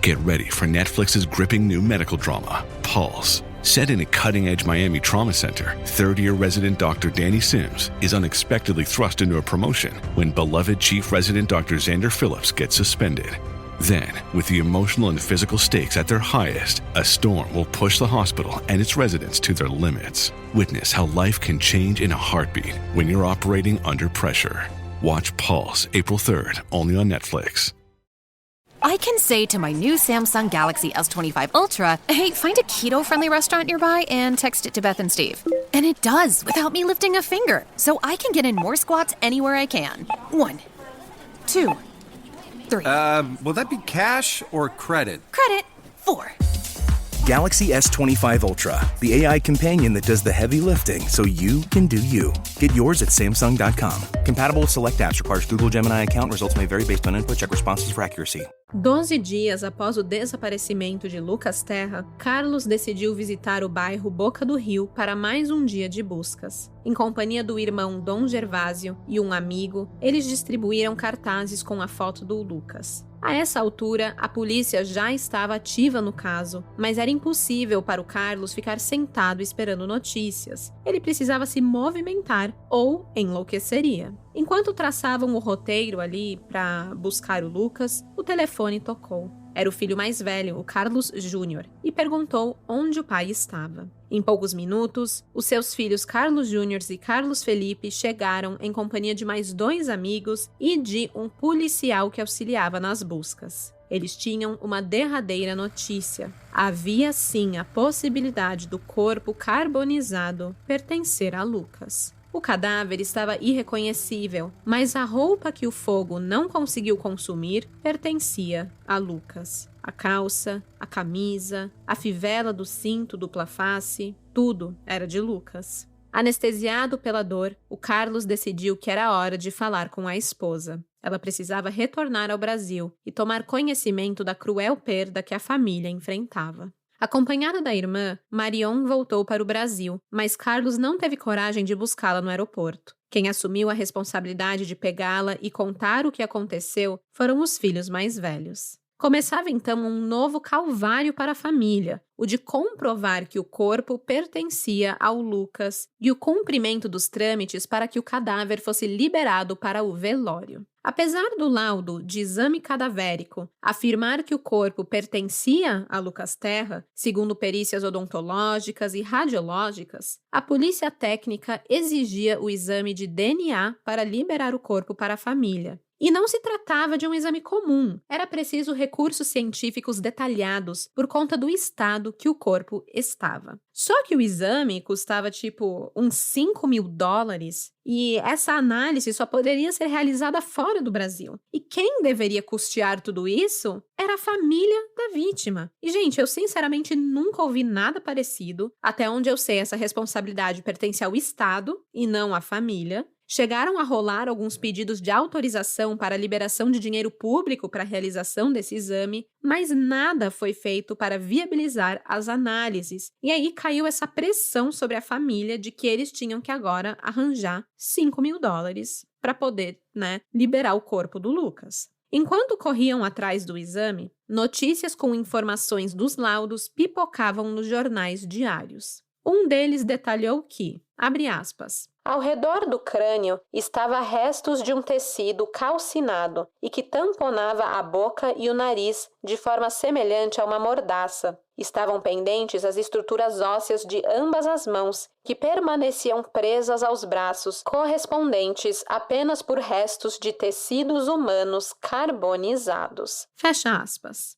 Get ready for Netflix's gripping new medical drama, Pulse. Set in a cutting-edge Miami trauma center, third-year resident Dr. Danny Sims is unexpectedly thrust into a promotion when beloved chief resident Dr. Xander Phillips gets suspended. Then, with the emotional and physical stakes at their highest, a storm will push the hospital and its residents to their limits. Witness how life can change in a heartbeat when you're operating under pressure. Watch Pulse April 3rd, only on Netflix. I can say to my new Samsung Galaxy S25 Ultra, hey, find a keto-friendly restaurant nearby and text it to Beth and Steve. And it does, without me lifting a finger. So I can get in more squats anywhere I can. 1, 2, 3. Will that be cash or credit? Credit. 4. Galaxy S25 Ultra, the AI companion that does the heavy lifting so you can do you. Get yours at Samsung.com. Compatible with select apps. Requires Google Gemini account. Results may vary based on input. Check responses for accuracy. 12 dias após o desaparecimento de Lucas Terra, Carlos decidiu visitar o bairro Boca do Rio para mais um dia de buscas. Em companhia do irmão Dom Gervásio e um amigo, eles distribuíram cartazes com a foto do Lucas. A essa altura, a polícia já estava ativa no caso, mas era impossível para o Carlos ficar sentado esperando notícias. Ele precisava se movimentar ou enlouqueceria. Enquanto traçavam o roteiro ali para buscar o Lucas, o telefone tocou. Era o filho mais velho, o Carlos Júnior, e perguntou onde o pai estava. Em poucos minutos, os seus filhos Carlos Júnior e Carlos Felipe chegaram em companhia de mais 2 amigos e de um policial que auxiliava nas buscas. Eles tinham uma derradeira notícia. Havia sim a possibilidade do corpo carbonizado pertencer a Lucas. O cadáver estava irreconhecível, mas a roupa que o fogo não conseguiu consumir pertencia a Lucas. A calça, a camisa, a fivela do cinto dupla face, tudo era de Lucas. Anestesiado pela dor, o Carlos decidiu que era hora de falar com a esposa. Ela precisava retornar ao Brasil e tomar conhecimento da cruel perda que a família enfrentava. Acompanhada da irmã, Marion voltou para o Brasil, mas Carlos não teve coragem de buscá-la no aeroporto. Quem assumiu a responsabilidade de pegá-la e contar o que aconteceu foram os filhos mais velhos. Começava então um novo calvário para a família, o de comprovar que o corpo pertencia ao Lucas e o cumprimento dos trâmites para que o cadáver fosse liberado para o velório. Apesar do laudo de exame cadavérico afirmar que o corpo pertencia a Lucas Terra, segundo perícias odontológicas e radiológicas, a polícia técnica exigia o exame de DNA para liberar o corpo para a família. E não se tratava de um exame comum, era preciso recursos científicos detalhados por conta do estado que o corpo estava. Só que o exame custava uns $5.000 e essa análise só poderia ser realizada fora do Brasil. E quem deveria custear tudo isso era a família da vítima. E, gente, eu sinceramente nunca ouvi nada parecido. Até onde eu sei, essa responsabilidade pertence ao Estado e não à família. Chegaram a rolar alguns pedidos de autorização para a liberação de dinheiro público para a realização desse exame, mas nada foi feito para viabilizar as análises. E aí caiu essa pressão sobre a família de que eles tinham que agora arranjar $5.000 para poder, liberar o corpo do Lucas. Enquanto corriam atrás do exame, notícias com informações dos laudos pipocavam nos jornais diários. Um deles detalhou que, abre aspas, ao redor do crânio estava restos de um tecido calcinado e que tamponava a boca e o nariz de forma semelhante a uma mordaça. Estavam pendentes as estruturas ósseas de ambas as mãos, que permaneciam presas aos braços, correspondentes apenas por restos de tecidos humanos carbonizados. Fecha aspas.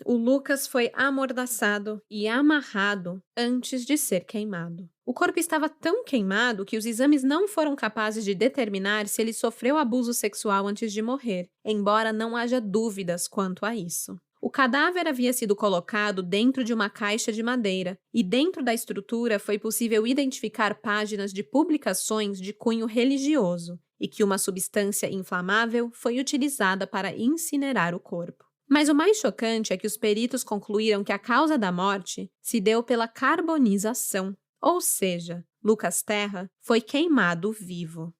O Lucas foi amordaçado e amarrado antes de ser queimado. O corpo estava tão queimado que os exames não foram capazes de determinar se ele sofreu abuso sexual antes de morrer, embora não haja dúvidas quanto a isso. O cadáver havia sido colocado dentro de uma caixa de madeira e dentro da estrutura foi possível identificar páginas de publicações de cunho religioso e que uma substância inflamável foi utilizada para incinerar o corpo. Mas o mais chocante é que os peritos concluíram que a causa da morte se deu pela carbonização, ou seja, Lucas Terra foi queimado vivo.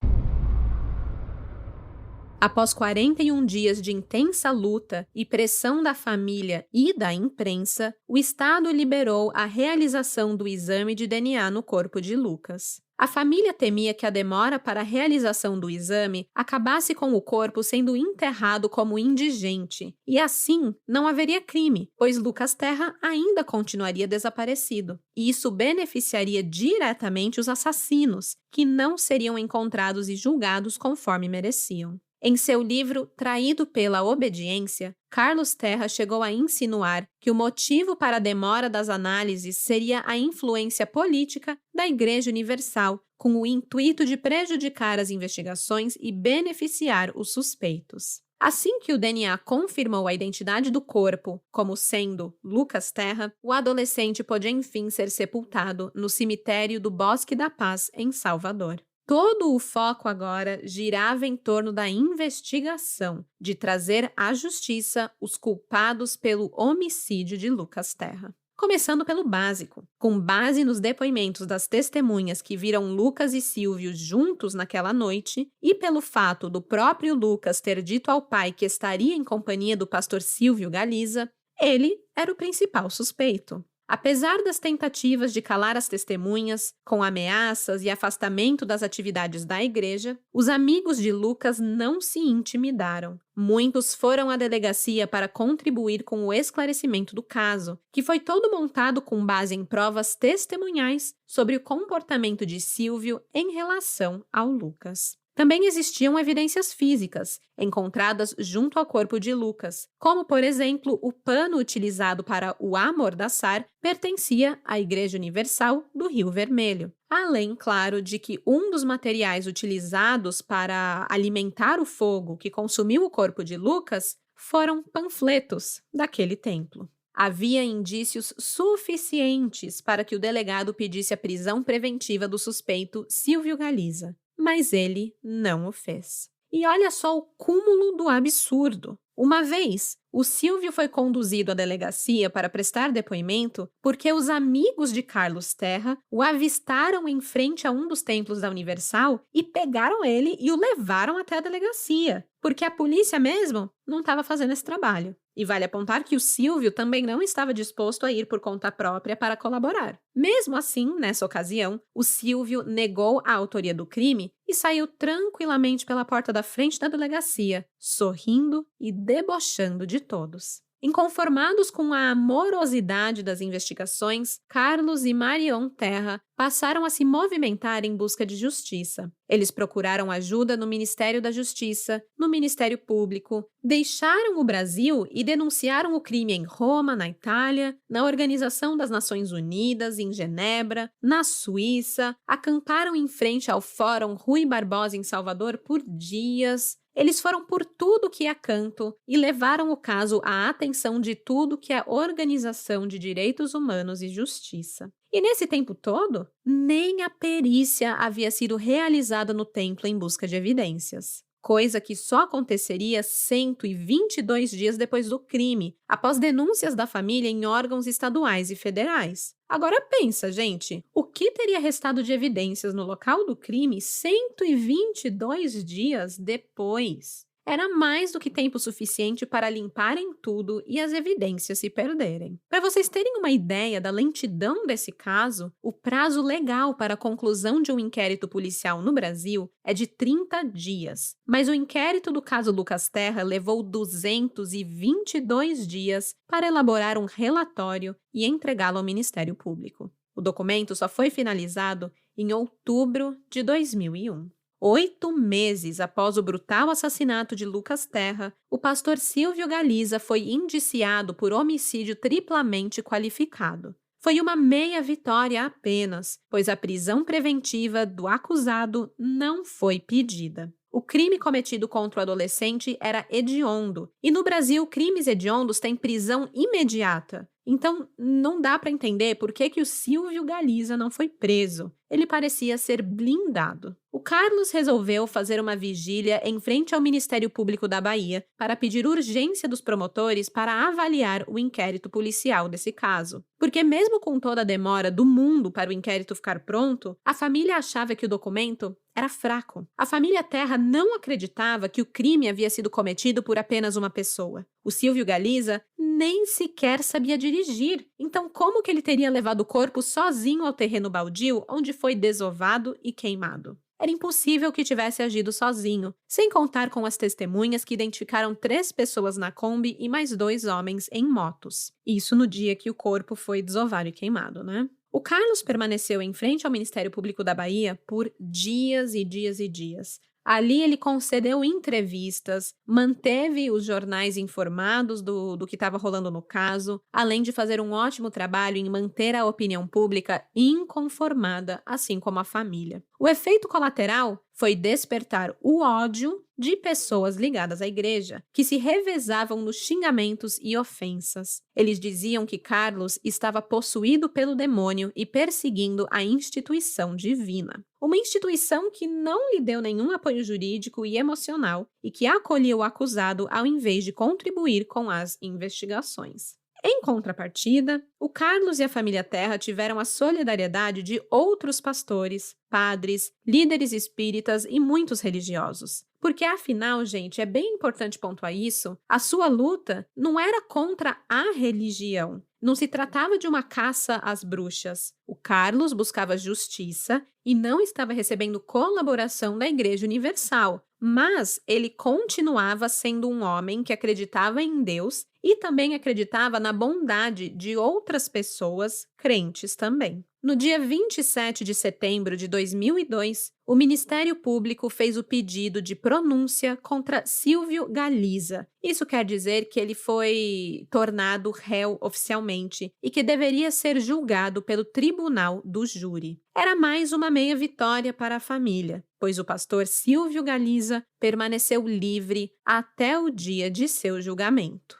Após 41 dias de intensa luta e pressão da família e da imprensa, o Estado liberou a realização do exame de DNA no corpo de Lucas. A família temia que a demora para a realização do exame acabasse com o corpo sendo enterrado como indigente, e assim não haveria crime, pois Lucas Terra ainda continuaria desaparecido. E isso beneficiaria diretamente os assassinos, que não seriam encontrados e julgados conforme mereciam. Em seu livro Traído pela Obediência, Carlos Terra chegou a insinuar que o motivo para a demora das análises seria a influência política da Igreja Universal, com o intuito de prejudicar as investigações e beneficiar os suspeitos. Assim que o DNA confirmou a identidade do corpo como sendo Lucas Terra, o adolescente pôde enfim ser sepultado no cemitério do Bosque da Paz, em Salvador. Todo o foco agora girava em torno da investigação, de trazer à justiça os culpados pelo homicídio de Lucas Terra. Começando pelo básico. Com base nos depoimentos das testemunhas que viram Lucas e Silvio juntos naquela noite e pelo fato do próprio Lucas ter dito ao pai que estaria em companhia do pastor Silvio Galiza, ele era o principal suspeito. Apesar das tentativas de calar as testemunhas, com ameaças e afastamento das atividades da igreja, os amigos de Lucas não se intimidaram. Muitos foram à delegacia para contribuir com o esclarecimento do caso, que foi todo montado com base em provas testemunhais sobre o comportamento de Silvio em relação ao Lucas. Também existiam evidências físicas, encontradas junto ao corpo de Lucas, como, por exemplo, o pano utilizado para o amordaçar pertencia à Igreja Universal do Rio Vermelho. Além, claro, de que um dos materiais utilizados para alimentar o fogo que consumiu o corpo de Lucas foram panfletos daquele templo. Havia indícios suficientes para que o delegado pedisse a prisão preventiva do suspeito Silvio Galiza. Mas ele não o fez. E olha só o cúmulo do absurdo. Uma vez, o Silvio foi conduzido à delegacia para prestar depoimento porque os amigos de Carlos Terra o avistaram em frente a um dos templos da Universal e pegaram ele e o levaram até a delegacia, porque a polícia mesmo não estava fazendo esse trabalho. E vale apontar que o Silvio também não estava disposto a ir por conta própria para colaborar. Mesmo assim, nessa ocasião, o Silvio negou a autoria do crime e saiu tranquilamente pela porta da frente da delegacia, sorrindo e debochando de todos. Inconformados com a morosidade das investigações, Carlos e Marion Terra passaram a se movimentar em busca de justiça. Eles procuraram ajuda no Ministério da Justiça, no Ministério Público, deixaram o Brasil e denunciaram o crime em Roma, na Itália, na Organização das Nações Unidas, em Genebra, na Suíça, acamparam em frente ao Fórum Rui Barbosa em Salvador por dias. Eles foram por tudo que é canto e levaram o caso à atenção de tudo que é Organização de Direitos Humanos e Justiça. E nesse tempo todo, nem a perícia havia sido realizada no templo em busca de evidências. Coisa que só aconteceria 122 dias depois do crime, após denúncias da família em órgãos estaduais e federais. Agora pensa, gente, o que teria restado de evidências no local do crime 122 dias depois? Era mais do que tempo suficiente para limparem tudo e as evidências se perderem. Para vocês terem uma ideia da lentidão desse caso, o prazo legal para a conclusão de um inquérito policial no Brasil é de 30 dias. Mas o inquérito do caso Lucas Terra levou 222 dias para elaborar um relatório e entregá-lo ao Ministério Público. O documento só foi finalizado em outubro de 2001. 8 meses após o brutal assassinato de Lucas Terra, o pastor Silvio Galiza foi indiciado por homicídio triplamente qualificado. Foi uma meia vitória apenas, pois a prisão preventiva do acusado não foi pedida. O crime cometido contra o adolescente era hediondo, e no Brasil, crimes hediondos têm prisão imediata. Então, não dá para entender por que o Silvio Galiza não foi preso. Ele parecia ser blindado. O Carlos resolveu fazer uma vigília em frente ao Ministério Público da Bahia para pedir urgência dos promotores para avaliar o inquérito policial desse caso. Porque mesmo com toda a demora do mundo para o inquérito ficar pronto, a família achava que o documento era fraco. A família Terra não acreditava que o crime havia sido cometido por apenas uma pessoa. O Silvio Galiza nem sequer sabia dirigir. Então, como que ele teria levado o corpo sozinho ao terreno baldio, onde foi desovado e queimado? Era impossível que tivesse agido sozinho, sem contar com as testemunhas que identificaram 3 pessoas na Kombi e mais 2 homens em motos. Isso no dia que o corpo foi desovado e queimado, né? O Carlos permaneceu em frente ao Ministério Público da Bahia por dias e dias e dias. Ali ele concedeu entrevistas, manteve os jornais informados do que estava rolando no caso, além de fazer um ótimo trabalho em manter a opinião pública inconformada, assim como a família. O efeito colateral foi despertar o ódio de pessoas ligadas à igreja, que se revezavam nos xingamentos e ofensas. Eles diziam que Carlos estava possuído pelo demônio e perseguindo a instituição divina. Uma instituição que não lhe deu nenhum apoio jurídico e emocional e que acolhia o acusado ao invés de contribuir com as investigações. Em contrapartida, o Carlos e a família Terra tiveram a solidariedade de outros pastores, padres, líderes espíritas e muitos religiosos. Porque, afinal, gente, é bem importante pontuar isso, a sua luta não era contra a religião. Não se tratava de uma caça às bruxas. O Carlos buscava justiça e não estava recebendo colaboração da Igreja Universal, mas ele continuava sendo um homem que acreditava em Deus e também acreditava na bondade de outras pessoas crentes também. No dia 27 de setembro de 2002, o Ministério Público fez o pedido de pronúncia contra Silvio Galiza. Isso quer dizer que ele foi tornado réu oficialmente e que deveria ser julgado pelo tribunal do júri. Era mais uma meia vitória para a família, pois o pastor Silvio Galiza permaneceu livre até o dia de seu julgamento.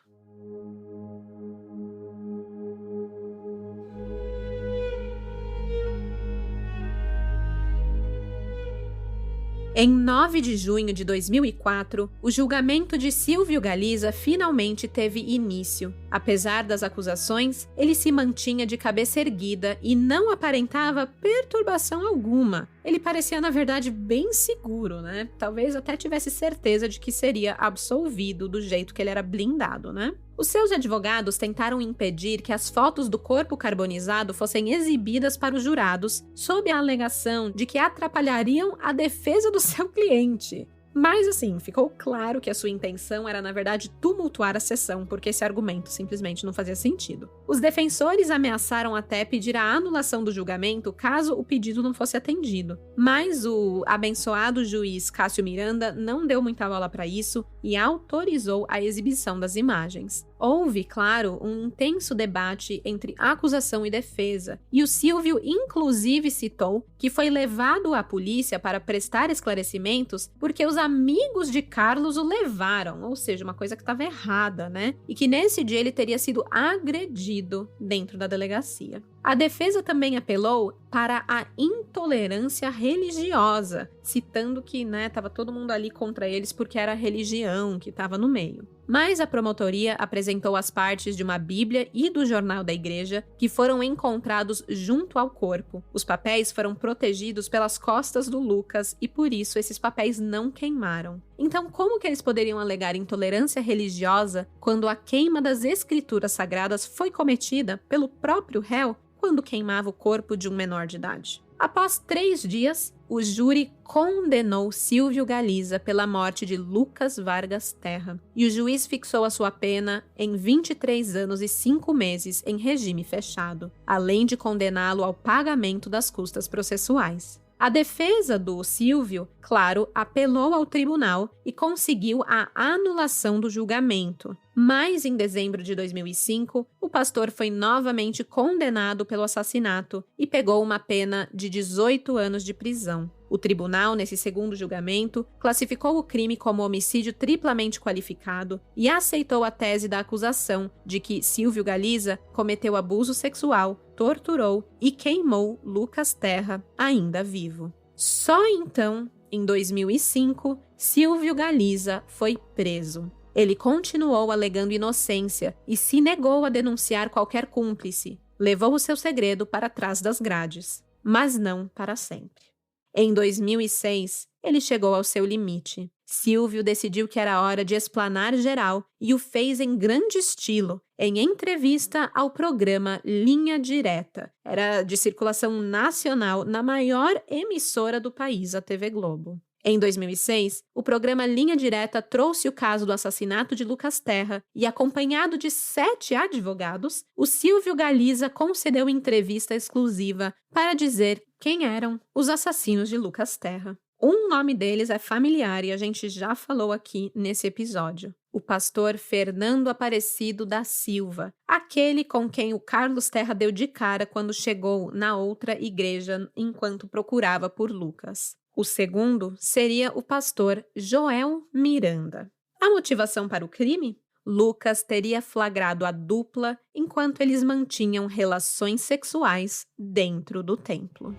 Em 9 de junho de 2004, o julgamento de Silvio Galiza finalmente teve início. Apesar das acusações, ele se mantinha de cabeça erguida e não aparentava perturbação alguma. Ele parecia, na verdade, bem seguro, né? Talvez até tivesse certeza de que seria absolvido do jeito que ele era blindado, né? Os seus advogados tentaram impedir que as fotos do corpo carbonizado fossem exibidas para os jurados, sob a alegação de que atrapalhariam a defesa do seu cliente. Mas, assim, ficou claro que a sua intenção era, na verdade, tumultuar a sessão, porque esse argumento simplesmente não fazia sentido. Os defensores ameaçaram até pedir a anulação do julgamento caso o pedido não fosse atendido. Mas o abençoado juiz Cássio Miranda não deu muita bola para isso e autorizou a exibição das imagens. Houve, claro, um intenso debate entre acusação e defesa, e o Silvio inclusive citou que foi levado à polícia para prestar esclarecimentos porque os amigos de Carlos o levaram, ou seja, uma coisa que estava errada, né? E que nesse dia ele teria sido agredido dentro da delegacia. A defesa também apelou para a intolerância religiosa, citando que, estava todo mundo ali contra eles porque era a religião que estava no meio. Mas a promotoria apresentou as partes de uma Bíblia e do jornal da igreja que foram encontrados junto ao corpo. Os papéis foram protegidos pelas costas do Lucas e por isso esses papéis não queimaram. Então, como que eles poderiam alegar intolerância religiosa quando a queima das escrituras sagradas foi cometida pelo próprio réu quando queimava o corpo de um menor de idade? Após 3 dias, o júri condenou Silvio Galiza pela morte de Lucas Vargas Terra e o juiz fixou a sua pena em 23 anos e 5 meses em regime fechado, além de condená-lo ao pagamento das custas processuais. A defesa do Silvio, claro, apelou ao tribunal e conseguiu a anulação do julgamento. Mas, em dezembro de 2005, o pastor foi novamente condenado pelo assassinato e pegou uma pena de 18 anos de prisão. O tribunal, nesse segundo julgamento, classificou o crime como homicídio triplamente qualificado e aceitou a tese da acusação de que Silvio Galiza cometeu abuso sexual, torturou e queimou Lucas Terra, ainda vivo. Só então, em 2005, Silvio Galiza foi preso. Ele continuou alegando inocência e se negou a denunciar qualquer cúmplice. Levou o seu segredo para trás das grades, mas não para sempre. Em 2006, ele chegou ao seu limite. Silvio decidiu que era hora de explanar geral e o fez em grande estilo, em entrevista ao programa Linha Direta. Era de circulação nacional na maior emissora do país, a TV Globo. Em 2006, o programa Linha Direta trouxe o caso do assassinato de Lucas Terra e, acompanhado de 7 advogados, o Silvio Galiza concedeu entrevista exclusiva para dizer quem eram os assassinos de Lucas Terra. Um nome deles é familiar e a gente já falou aqui nesse episódio. O pastor Fernando Aparecido da Silva, aquele com quem o Carlos Terra deu de cara quando chegou na outra igreja enquanto procurava por Lucas. O segundo seria o pastor Joel Miranda. A motivação para o crime? Lucas teria flagrado a dupla enquanto eles mantinham relações sexuais dentro do templo.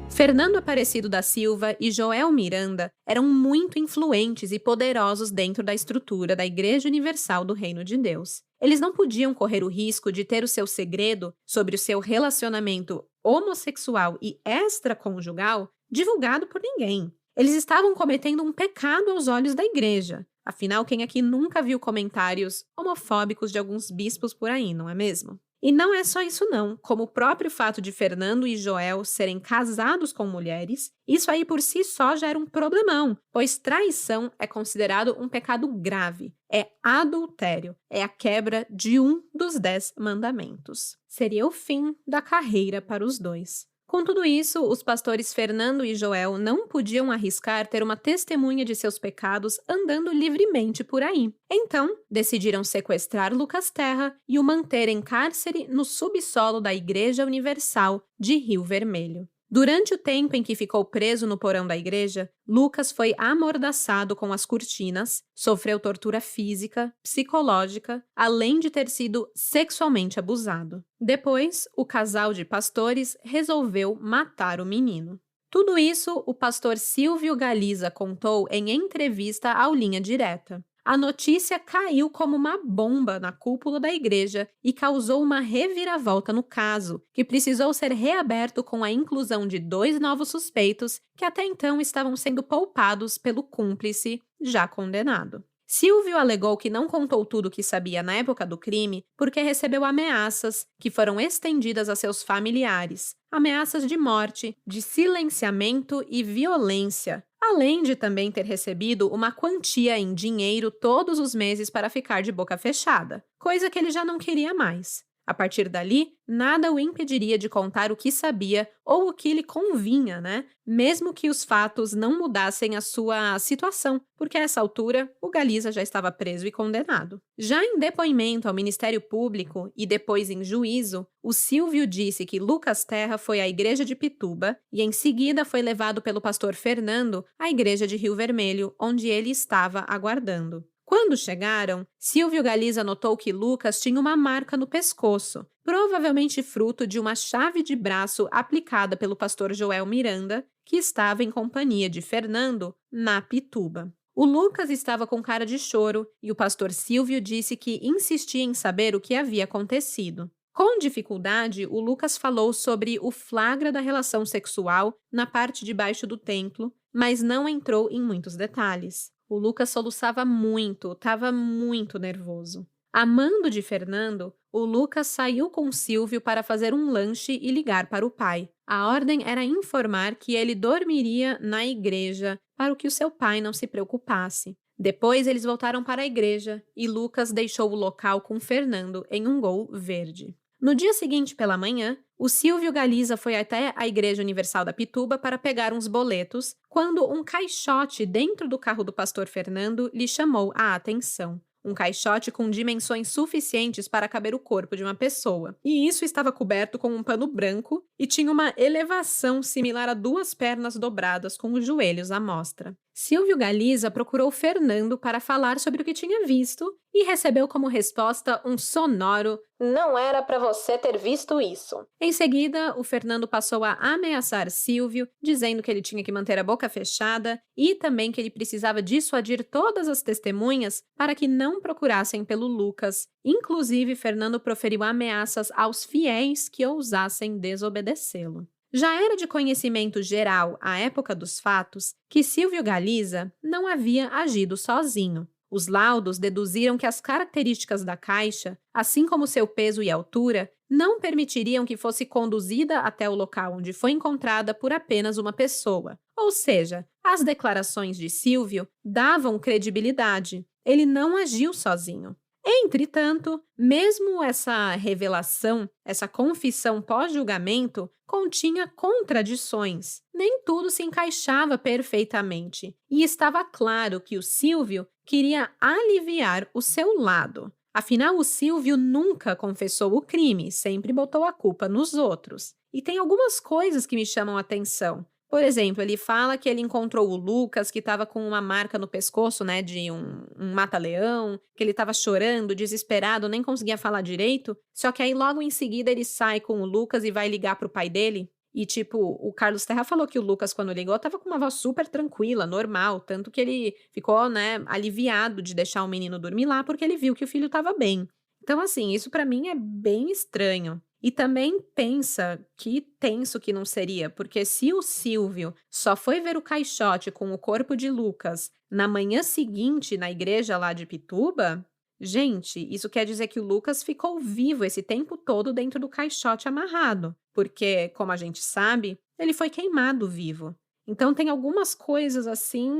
Fernando Aparecido da Silva e Joel Miranda eram muito influentes e poderosos dentro da estrutura da Igreja Universal do Reino de Deus. Eles não podiam correr o risco de ter o seu segredo sobre o seu relacionamento homossexual e extraconjugal divulgado por ninguém. Eles estavam cometendo um pecado aos olhos da igreja. Afinal, quem aqui nunca viu comentários homofóbicos de alguns bispos por aí, não é mesmo? E não é só isso não, como o próprio fato de Fernando e Joel serem casados com mulheres, isso aí por si só já era um problemão, pois traição é considerado um pecado grave, é adultério, é a quebra de um dos 10 mandamentos. Seria o fim da carreira para os dois. Com tudo isso, os pastores Fernando e Joel não podiam arriscar ter uma testemunha de seus pecados andando livremente por aí. Então, decidiram sequestrar Lucas Terra e o manter em cárcere no subsolo da Igreja Universal de Rio Vermelho. Durante o tempo em que ficou preso no porão da igreja, Lucas foi amordaçado com as cortinas, sofreu tortura física, psicológica, além de ter sido sexualmente abusado. Depois, o casal de pastores resolveu matar o menino. Tudo isso o pastor Silvio Galiza contou em entrevista ao Linha Direta. A notícia caiu como uma bomba na cúpula da igreja e causou uma reviravolta no caso, que precisou ser reaberto com a inclusão de 2 novos suspeitos que até então estavam sendo poupados pelo cúmplice já condenado. Silvio alegou que não contou tudo o que sabia na época do crime porque recebeu ameaças que foram estendidas a seus familiares, ameaças de morte, de silenciamento e violência, além de também ter recebido uma quantia em dinheiro todos os meses para ficar de boca fechada, coisa que ele já não queria mais. A partir dali, nada o impediria de contar o que sabia ou o que lhe convinha, né? Mesmo que os fatos não mudassem a sua situação, porque a essa altura o Galiza já estava preso e condenado. Já em depoimento ao Ministério Público e depois em juízo, o Silvio disse que Lucas Terra foi à igreja de Pituba e em seguida foi levado pelo pastor Fernando à igreja de Rio Vermelho, onde ele estava aguardando. Quando chegaram, Silvio Galiza notou que Lucas tinha uma marca no pescoço, provavelmente fruto de uma chave de braço aplicada pelo pastor Joel Miranda, que estava em companhia de Fernando na Pituba. O Lucas estava com cara de choro e o pastor Silvio disse que insistia em saber o que havia acontecido. Com dificuldade, o Lucas falou sobre o flagra da relação sexual na parte de baixo do templo, mas não entrou em muitos detalhes. O Lucas soluçava muito, estava muito nervoso. Amando de Fernando, o Lucas saiu com Silvio para fazer um lanche e ligar para o pai. A ordem era informar que ele dormiria na igreja para que o seu pai não se preocupasse. Depois eles voltaram para a igreja e Lucas deixou o local com Fernando em um Gol verde. No dia seguinte pela manhã, o Silvio Galiza foi até a Igreja Universal da Pituba para pegar uns boletos, quando um caixote dentro do carro do pastor Fernando lhe chamou a atenção. Um caixote com dimensões suficientes para caber o corpo de uma pessoa. E isso estava coberto com um pano branco e tinha uma elevação similar a 2 pernas dobradas com os joelhos à mostra. Silvio Galiza procurou Fernando para falar sobre o que tinha visto e recebeu como resposta um sonoro "Não era para você ter visto isso". Em seguida, o Fernando passou a ameaçar Silvio, dizendo que ele tinha que manter a boca fechada e também que ele precisava dissuadir todas as testemunhas para que não procurassem pelo Lucas. Inclusive, Fernando proferiu ameaças aos fiéis que ousassem desobedecê-lo. Já era de conhecimento geral, à época dos fatos, que Silvio Galiza não havia agido sozinho. Os laudos deduziram que as características da caixa, assim como seu peso e altura, não permitiriam que fosse conduzida até o local onde foi encontrada por apenas uma pessoa. Ou seja, as declarações de Silvio davam credibilidade. Ele não agiu sozinho. Entretanto, mesmo essa revelação, essa confissão pós-julgamento, continha contradições. Nem tudo se encaixava perfeitamente. E estava claro que o Silvio queria aliviar o seu lado. Afinal, o Silvio nunca confessou o crime, sempre botou a culpa nos outros. E tem algumas coisas que me chamam a atenção. Por exemplo, ele fala que ele encontrou o Lucas, que estava com uma marca no pescoço, né, de um mata-leão, que ele estava chorando, desesperado, nem conseguia falar direito. Só que aí logo em seguida ele sai com o Lucas e vai ligar pro pai dele. E tipo, o Carlos Terra falou que o Lucas, quando ligou, estava com uma voz super tranquila, normal, tanto que ele ficou, né, aliviado de deixar o menino dormir lá, porque ele viu que o filho estava bem. Então, assim, isso pra mim é bem estranho. E também pensa que tenso que não seria, porque se o Silvio só foi ver o caixote com o corpo de Lucas na manhã seguinte na igreja lá de Pituba, gente, isso quer dizer que o Lucas ficou vivo esse tempo todo dentro do caixote amarrado, porque, como a gente sabe, ele foi queimado vivo. Então tem algumas coisas assim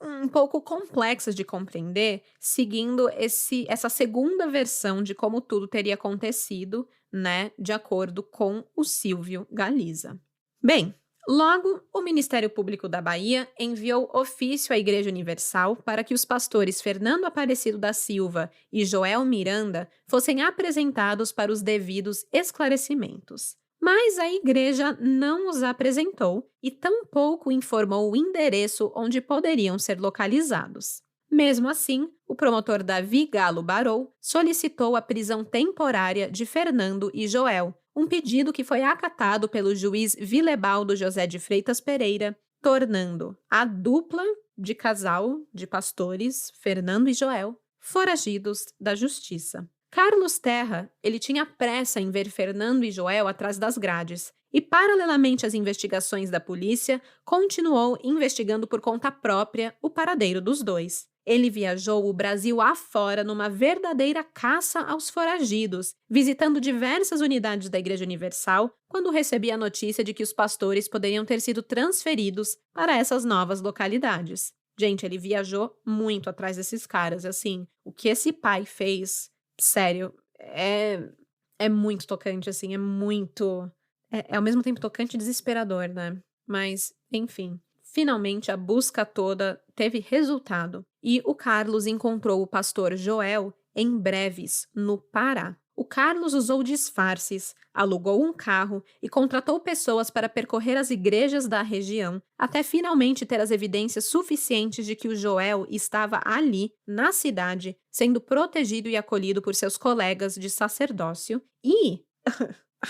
um pouco complexas de compreender, seguindo essa segunda versão de como tudo teria acontecido, né, de acordo com o Silvio Galiza. Bem, logo, o Ministério Público da Bahia enviou ofício à Igreja Universal para que os pastores Fernando Aparecido da Silva e Joel Miranda fossem apresentados para os devidos esclarecimentos. Mas a igreja não os apresentou e tampouco informou o endereço onde poderiam ser localizados. Mesmo assim, o promotor Davi Galo Barou solicitou a prisão temporária de Fernando e Joel, um pedido que foi acatado pelo juiz Vilebaldo José de Freitas Pereira, tornando a dupla de casal de pastores, Fernando e Joel, foragidos da justiça. Carlos Terra, ele tinha pressa em ver Fernando e Joel atrás das grades e, paralelamente às investigações da polícia, continuou investigando por conta própria o paradeiro dos dois. Ele viajou o Brasil afora numa verdadeira caça aos foragidos, visitando diversas unidades da Igreja Universal quando recebia a notícia de que os pastores poderiam ter sido transferidos para essas novas localidades. Gente, ele viajou muito atrás desses caras, assim, o que esse pai fez... Sério, é muito tocante, assim, é muito... É ao mesmo tempo tocante e desesperador, né? Mas, enfim, finalmente a busca toda teve resultado e o Carlos encontrou o pastor Joel em Breves, no Pará. O Carlos usou disfarces, alugou um carro e contratou pessoas para percorrer as igrejas da região, até finalmente ter as evidências suficientes de que o Joel estava ali, na cidade, sendo protegido e acolhido por seus colegas de sacerdócio e,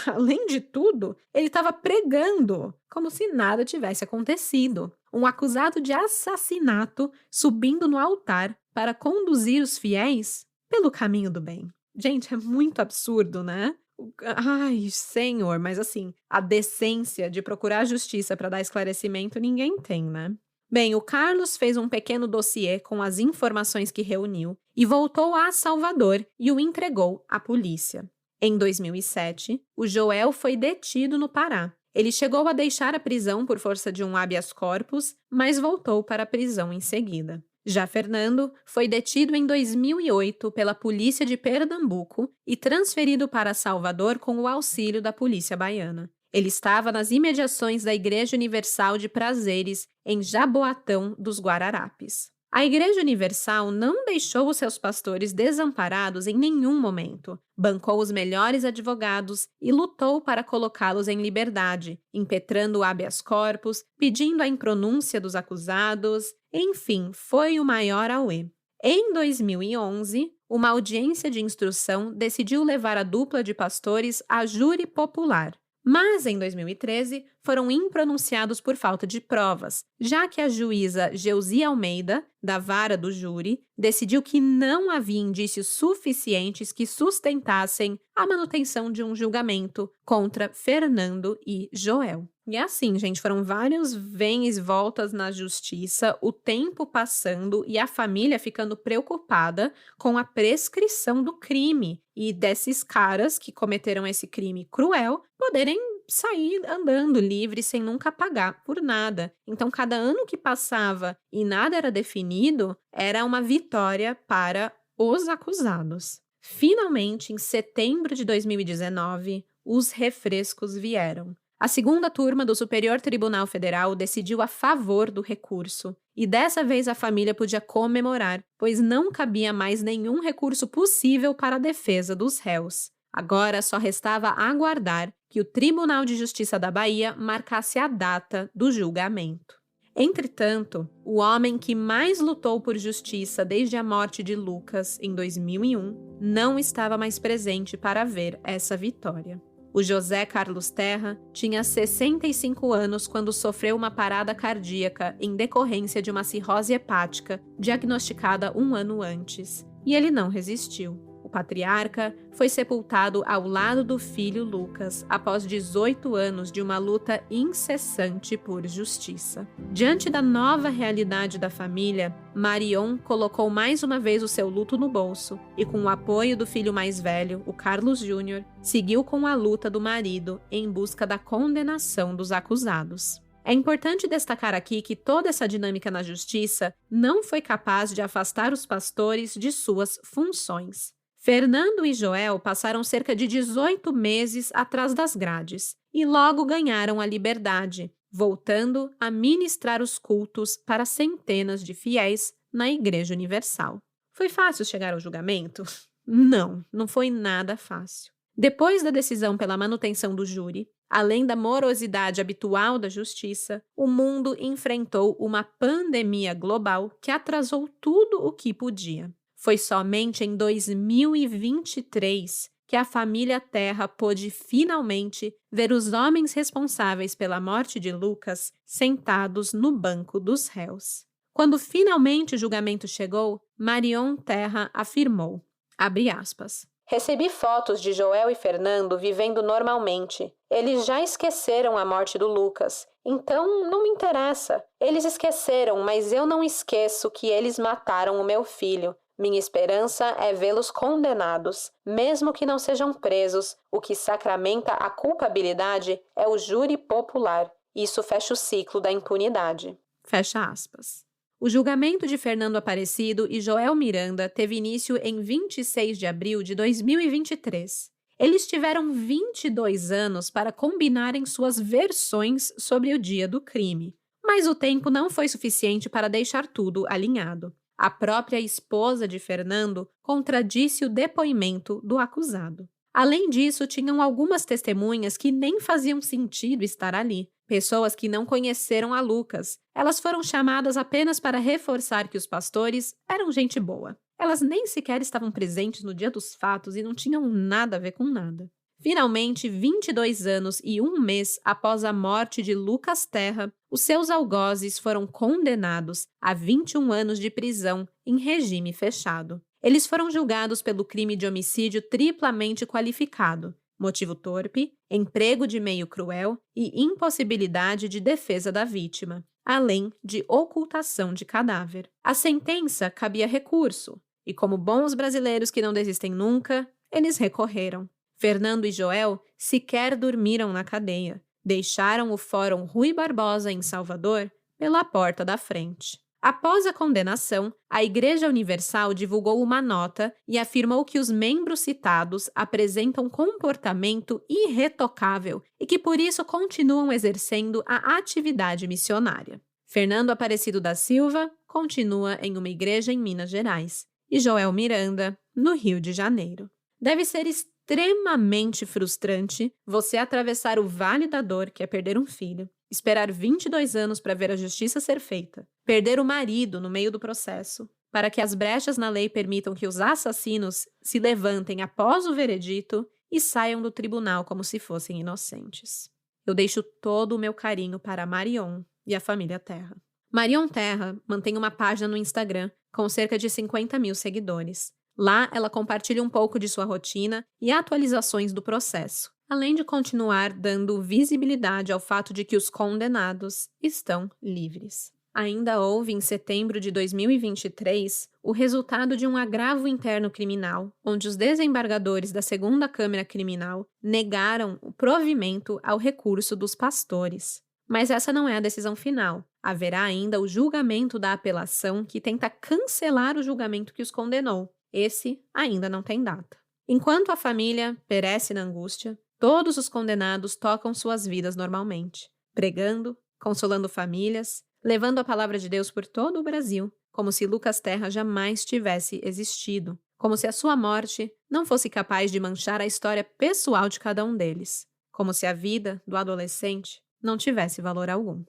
além de tudo, ele estava pregando, como se nada tivesse acontecido. Um acusado de assassinato subindo no altar para conduzir os fiéis pelo caminho do bem. Gente, é muito absurdo, né? Ai, senhor, mas assim, a decência de procurar justiça para dar esclarecimento ninguém tem, né? Bem, o Carlos fez um pequeno dossiê com as informações que reuniu e voltou a Salvador e o entregou à polícia. Em 2007, o Joel foi detido no Pará. Ele chegou a deixar a prisão por força de um habeas corpus, mas voltou para a prisão em seguida. Já Fernando foi detido em 2008 pela polícia de Pernambuco e transferido para Salvador com o auxílio da polícia baiana. Ele estava nas imediações da Igreja Universal de Prazeres, em Jaboatão dos Guararapes. A Igreja Universal não deixou os seus pastores desamparados em nenhum momento. Bancou os melhores advogados e lutou para colocá-los em liberdade, impetrando o habeas corpus, pedindo a impronúncia dos acusados. Enfim, foi o maior auê. Em 2011, uma audiência de instrução decidiu levar a dupla de pastores a júri popular. Mas, em 2013, foram impronunciados por falta de provas, já que a juíza Geusi Almeida, da vara do júri, decidiu que não havia indícios suficientes que sustentassem a manutenção de um julgamento contra Fernando e Joel. E assim, gente, foram vários vens e voltas na justiça, o tempo passando e a família ficando preocupada com a prescrição do crime e desses caras que cometeram esse crime cruel poderem sair andando livre sem nunca pagar por nada. Então, cada ano que passava e nada era definido, era uma vitória para os acusados. Finalmente, em setembro de 2019, os refrescos vieram. A segunda turma do Superior Tribunal Federal decidiu a favor do recurso. E dessa vez a família podia comemorar, pois não cabia mais nenhum recurso possível para a defesa dos réus. Agora só restava aguardar que o Tribunal de Justiça da Bahia marcasse a data do julgamento. Entretanto, o homem que mais lutou por justiça desde a morte de Lucas, em 2001, não estava mais presente para ver essa vitória. O José Carlos Terra tinha 65 anos quando sofreu uma parada cardíaca em decorrência de uma cirrose hepática diagnosticada 1 ano antes, e ele não resistiu. O patriarca foi sepultado ao lado do filho Lucas após 18 anos de uma luta incessante por justiça. Diante da nova realidade da família, Marion colocou mais uma vez o seu luto no bolso e, com o apoio do filho mais velho, o Carlos Júnior, seguiu com a luta do marido em busca da condenação dos acusados. É importante destacar aqui que toda essa dinâmica na justiça não foi capaz de afastar os pastores de suas funções. Fernando e Joel passaram cerca de 18 meses atrás das grades e logo ganharam a liberdade, voltando a ministrar os cultos para centenas de fiéis na Igreja Universal. Foi fácil chegar ao julgamento? Não foi nada fácil. Depois da decisão pela manutenção do júri, além da morosidade habitual da justiça, o mundo enfrentou uma pandemia global que atrasou tudo o que podia. Foi somente em 2023 que a família Terra pôde finalmente ver os homens responsáveis pela morte de Lucas sentados no banco dos réus. Quando finalmente o julgamento chegou, Marion Terra afirmou, abre aspas, recebi fotos de Joel e Fernando vivendo normalmente. Eles já esqueceram a morte do Lucas, então não me interessa. Eles esqueceram, mas eu não esqueço que eles mataram o meu filho. Minha esperança é vê-los condenados, mesmo que não sejam presos. O que sacramenta a culpabilidade é o júri popular. Isso fecha o ciclo da impunidade. Fecha aspas. O julgamento de Fernando Aparecido e Joel Miranda teve início em 26 de abril de 2023. Eles tiveram 22 anos para combinarem suas versões sobre o dia do crime. Mas o tempo não foi suficiente para deixar tudo alinhado. A própria esposa de Fernando contradisse o depoimento do acusado. Além disso, tinham algumas testemunhas que nem faziam sentido estar ali. Pessoas que não conheceram a Lucas. Elas foram chamadas apenas para reforçar que os pastores eram gente boa. Elas nem sequer estavam presentes no dia dos fatos e não tinham nada a ver com nada. Finalmente, 22 anos e 1 mês após a morte de Lucas Terra, os seus algozes foram condenados a 21 anos de prisão em regime fechado. Eles foram julgados pelo crime de homicídio triplamente qualificado, motivo torpe, emprego de meio cruel e impossibilidade de defesa da vítima, além de ocultação de cadáver. A sentença cabia recurso, e como bons brasileiros que não desistem nunca, eles recorreram. Fernando e Joel sequer dormiram na cadeia. Deixaram o Fórum Rui Barbosa, em Salvador, pela porta da frente. Após a condenação, a Igreja Universal divulgou uma nota e afirmou que os membros citados apresentam comportamento irretocável e que por isso continuam exercendo a atividade missionária. Fernando Aparecido da Silva continua em uma igreja em Minas Gerais e Joel Miranda, no Rio de Janeiro. Deve ser extremamente frustrante você atravessar o vale da dor, que é perder um filho, esperar 22 anos para ver a justiça ser feita, perder o marido no meio do processo, para que as brechas na lei permitam que os assassinos se levantem após o veredito e saiam do tribunal como se fossem inocentes. eu deixo todo o meu carinho para Marion e a família Terra. Marion Terra mantém uma página no Instagram com cerca de 50 mil seguidores. Lá, ela compartilha um pouco de sua rotina e atualizações do processo, além de continuar dando visibilidade ao fato de que os condenados estão livres. Ainda houve, em setembro de 2023, o resultado de um agravo interno criminal, onde os desembargadores da Segunda Câmara Criminal negaram o provimento ao recurso dos pastores. Mas essa não é a decisão final. Haverá ainda o julgamento da apelação que tenta cancelar o julgamento que os condenou. Esse ainda não tem data. Enquanto a família perece na angústia, todos os condenados tocam suas vidas normalmente, pregando, consolando famílias, levando a palavra de Deus por todo o Brasil, como se Lucas Terra jamais tivesse existido, como se a sua morte não fosse capaz de manchar a história pessoal de cada um deles, como se a vida do adolescente não tivesse valor algum.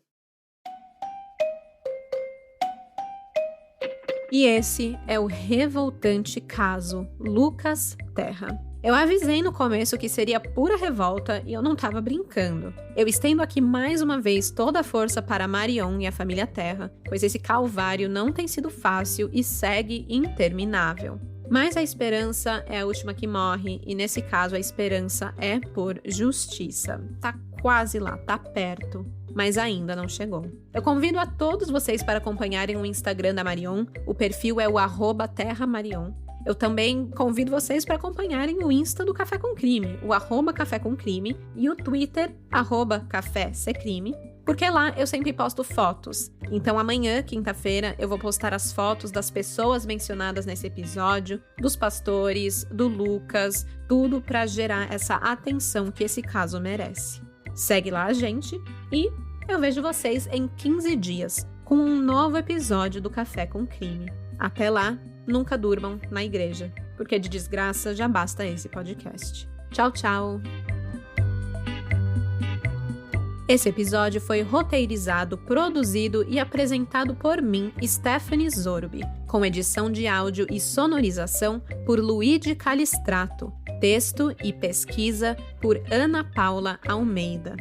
E esse é o revoltante caso Lucas Terra. Eu avisei no começo que seria pura revolta e eu não estava brincando. Eu estendo aqui mais uma vez toda a força para Marion e a família Terra, pois esse calvário não tem sido fácil e segue interminável. Mas a esperança é a última que morre e nesse caso a esperança é por justiça. Tá quase lá, tá perto, mas ainda não chegou. Eu convido a todos vocês para acompanharem o Instagram da Marion, o perfil é o @terramarion. Eu também convido vocês para acompanharem o Insta do Café com Crime, o @Café com Crime, e o Twitter, @CaféCrime, porque lá eu sempre posto fotos. Então amanhã, quinta-feira, eu vou postar as fotos das pessoas mencionadas nesse episódio, dos pastores, do Lucas, tudo para gerar essa atenção que esse caso merece. Segue lá a gente e eu vejo vocês em 15 dias com um novo episódio do Café com Crime. Até lá, nunca durmam na igreja, porque de desgraça já basta esse podcast. Tchau, tchau! Esse episódio foi roteirizado, produzido e apresentado por mim, Stephanie Zorbi, com edição de áudio e sonorização por Luigi Calistrato, texto e pesquisa por Ana Paula Almeida.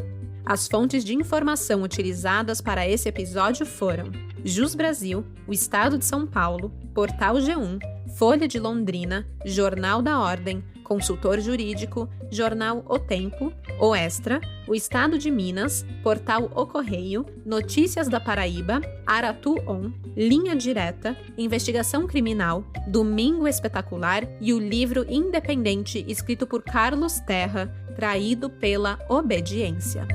As fontes de informação utilizadas para esse episódio foram Jus Brasil, o Estado de São Paulo, Portal G1, Folha de Londrina, Jornal da Ordem, Consultor Jurídico, Jornal O Tempo, O Extra, o Estado de Minas, Portal O Correio, Notícias da Paraíba, Aratu On, Linha Direta, Investigação Criminal, Domingo Espetacular e o livro independente escrito por Carlos Terra, Traído pela Obediência.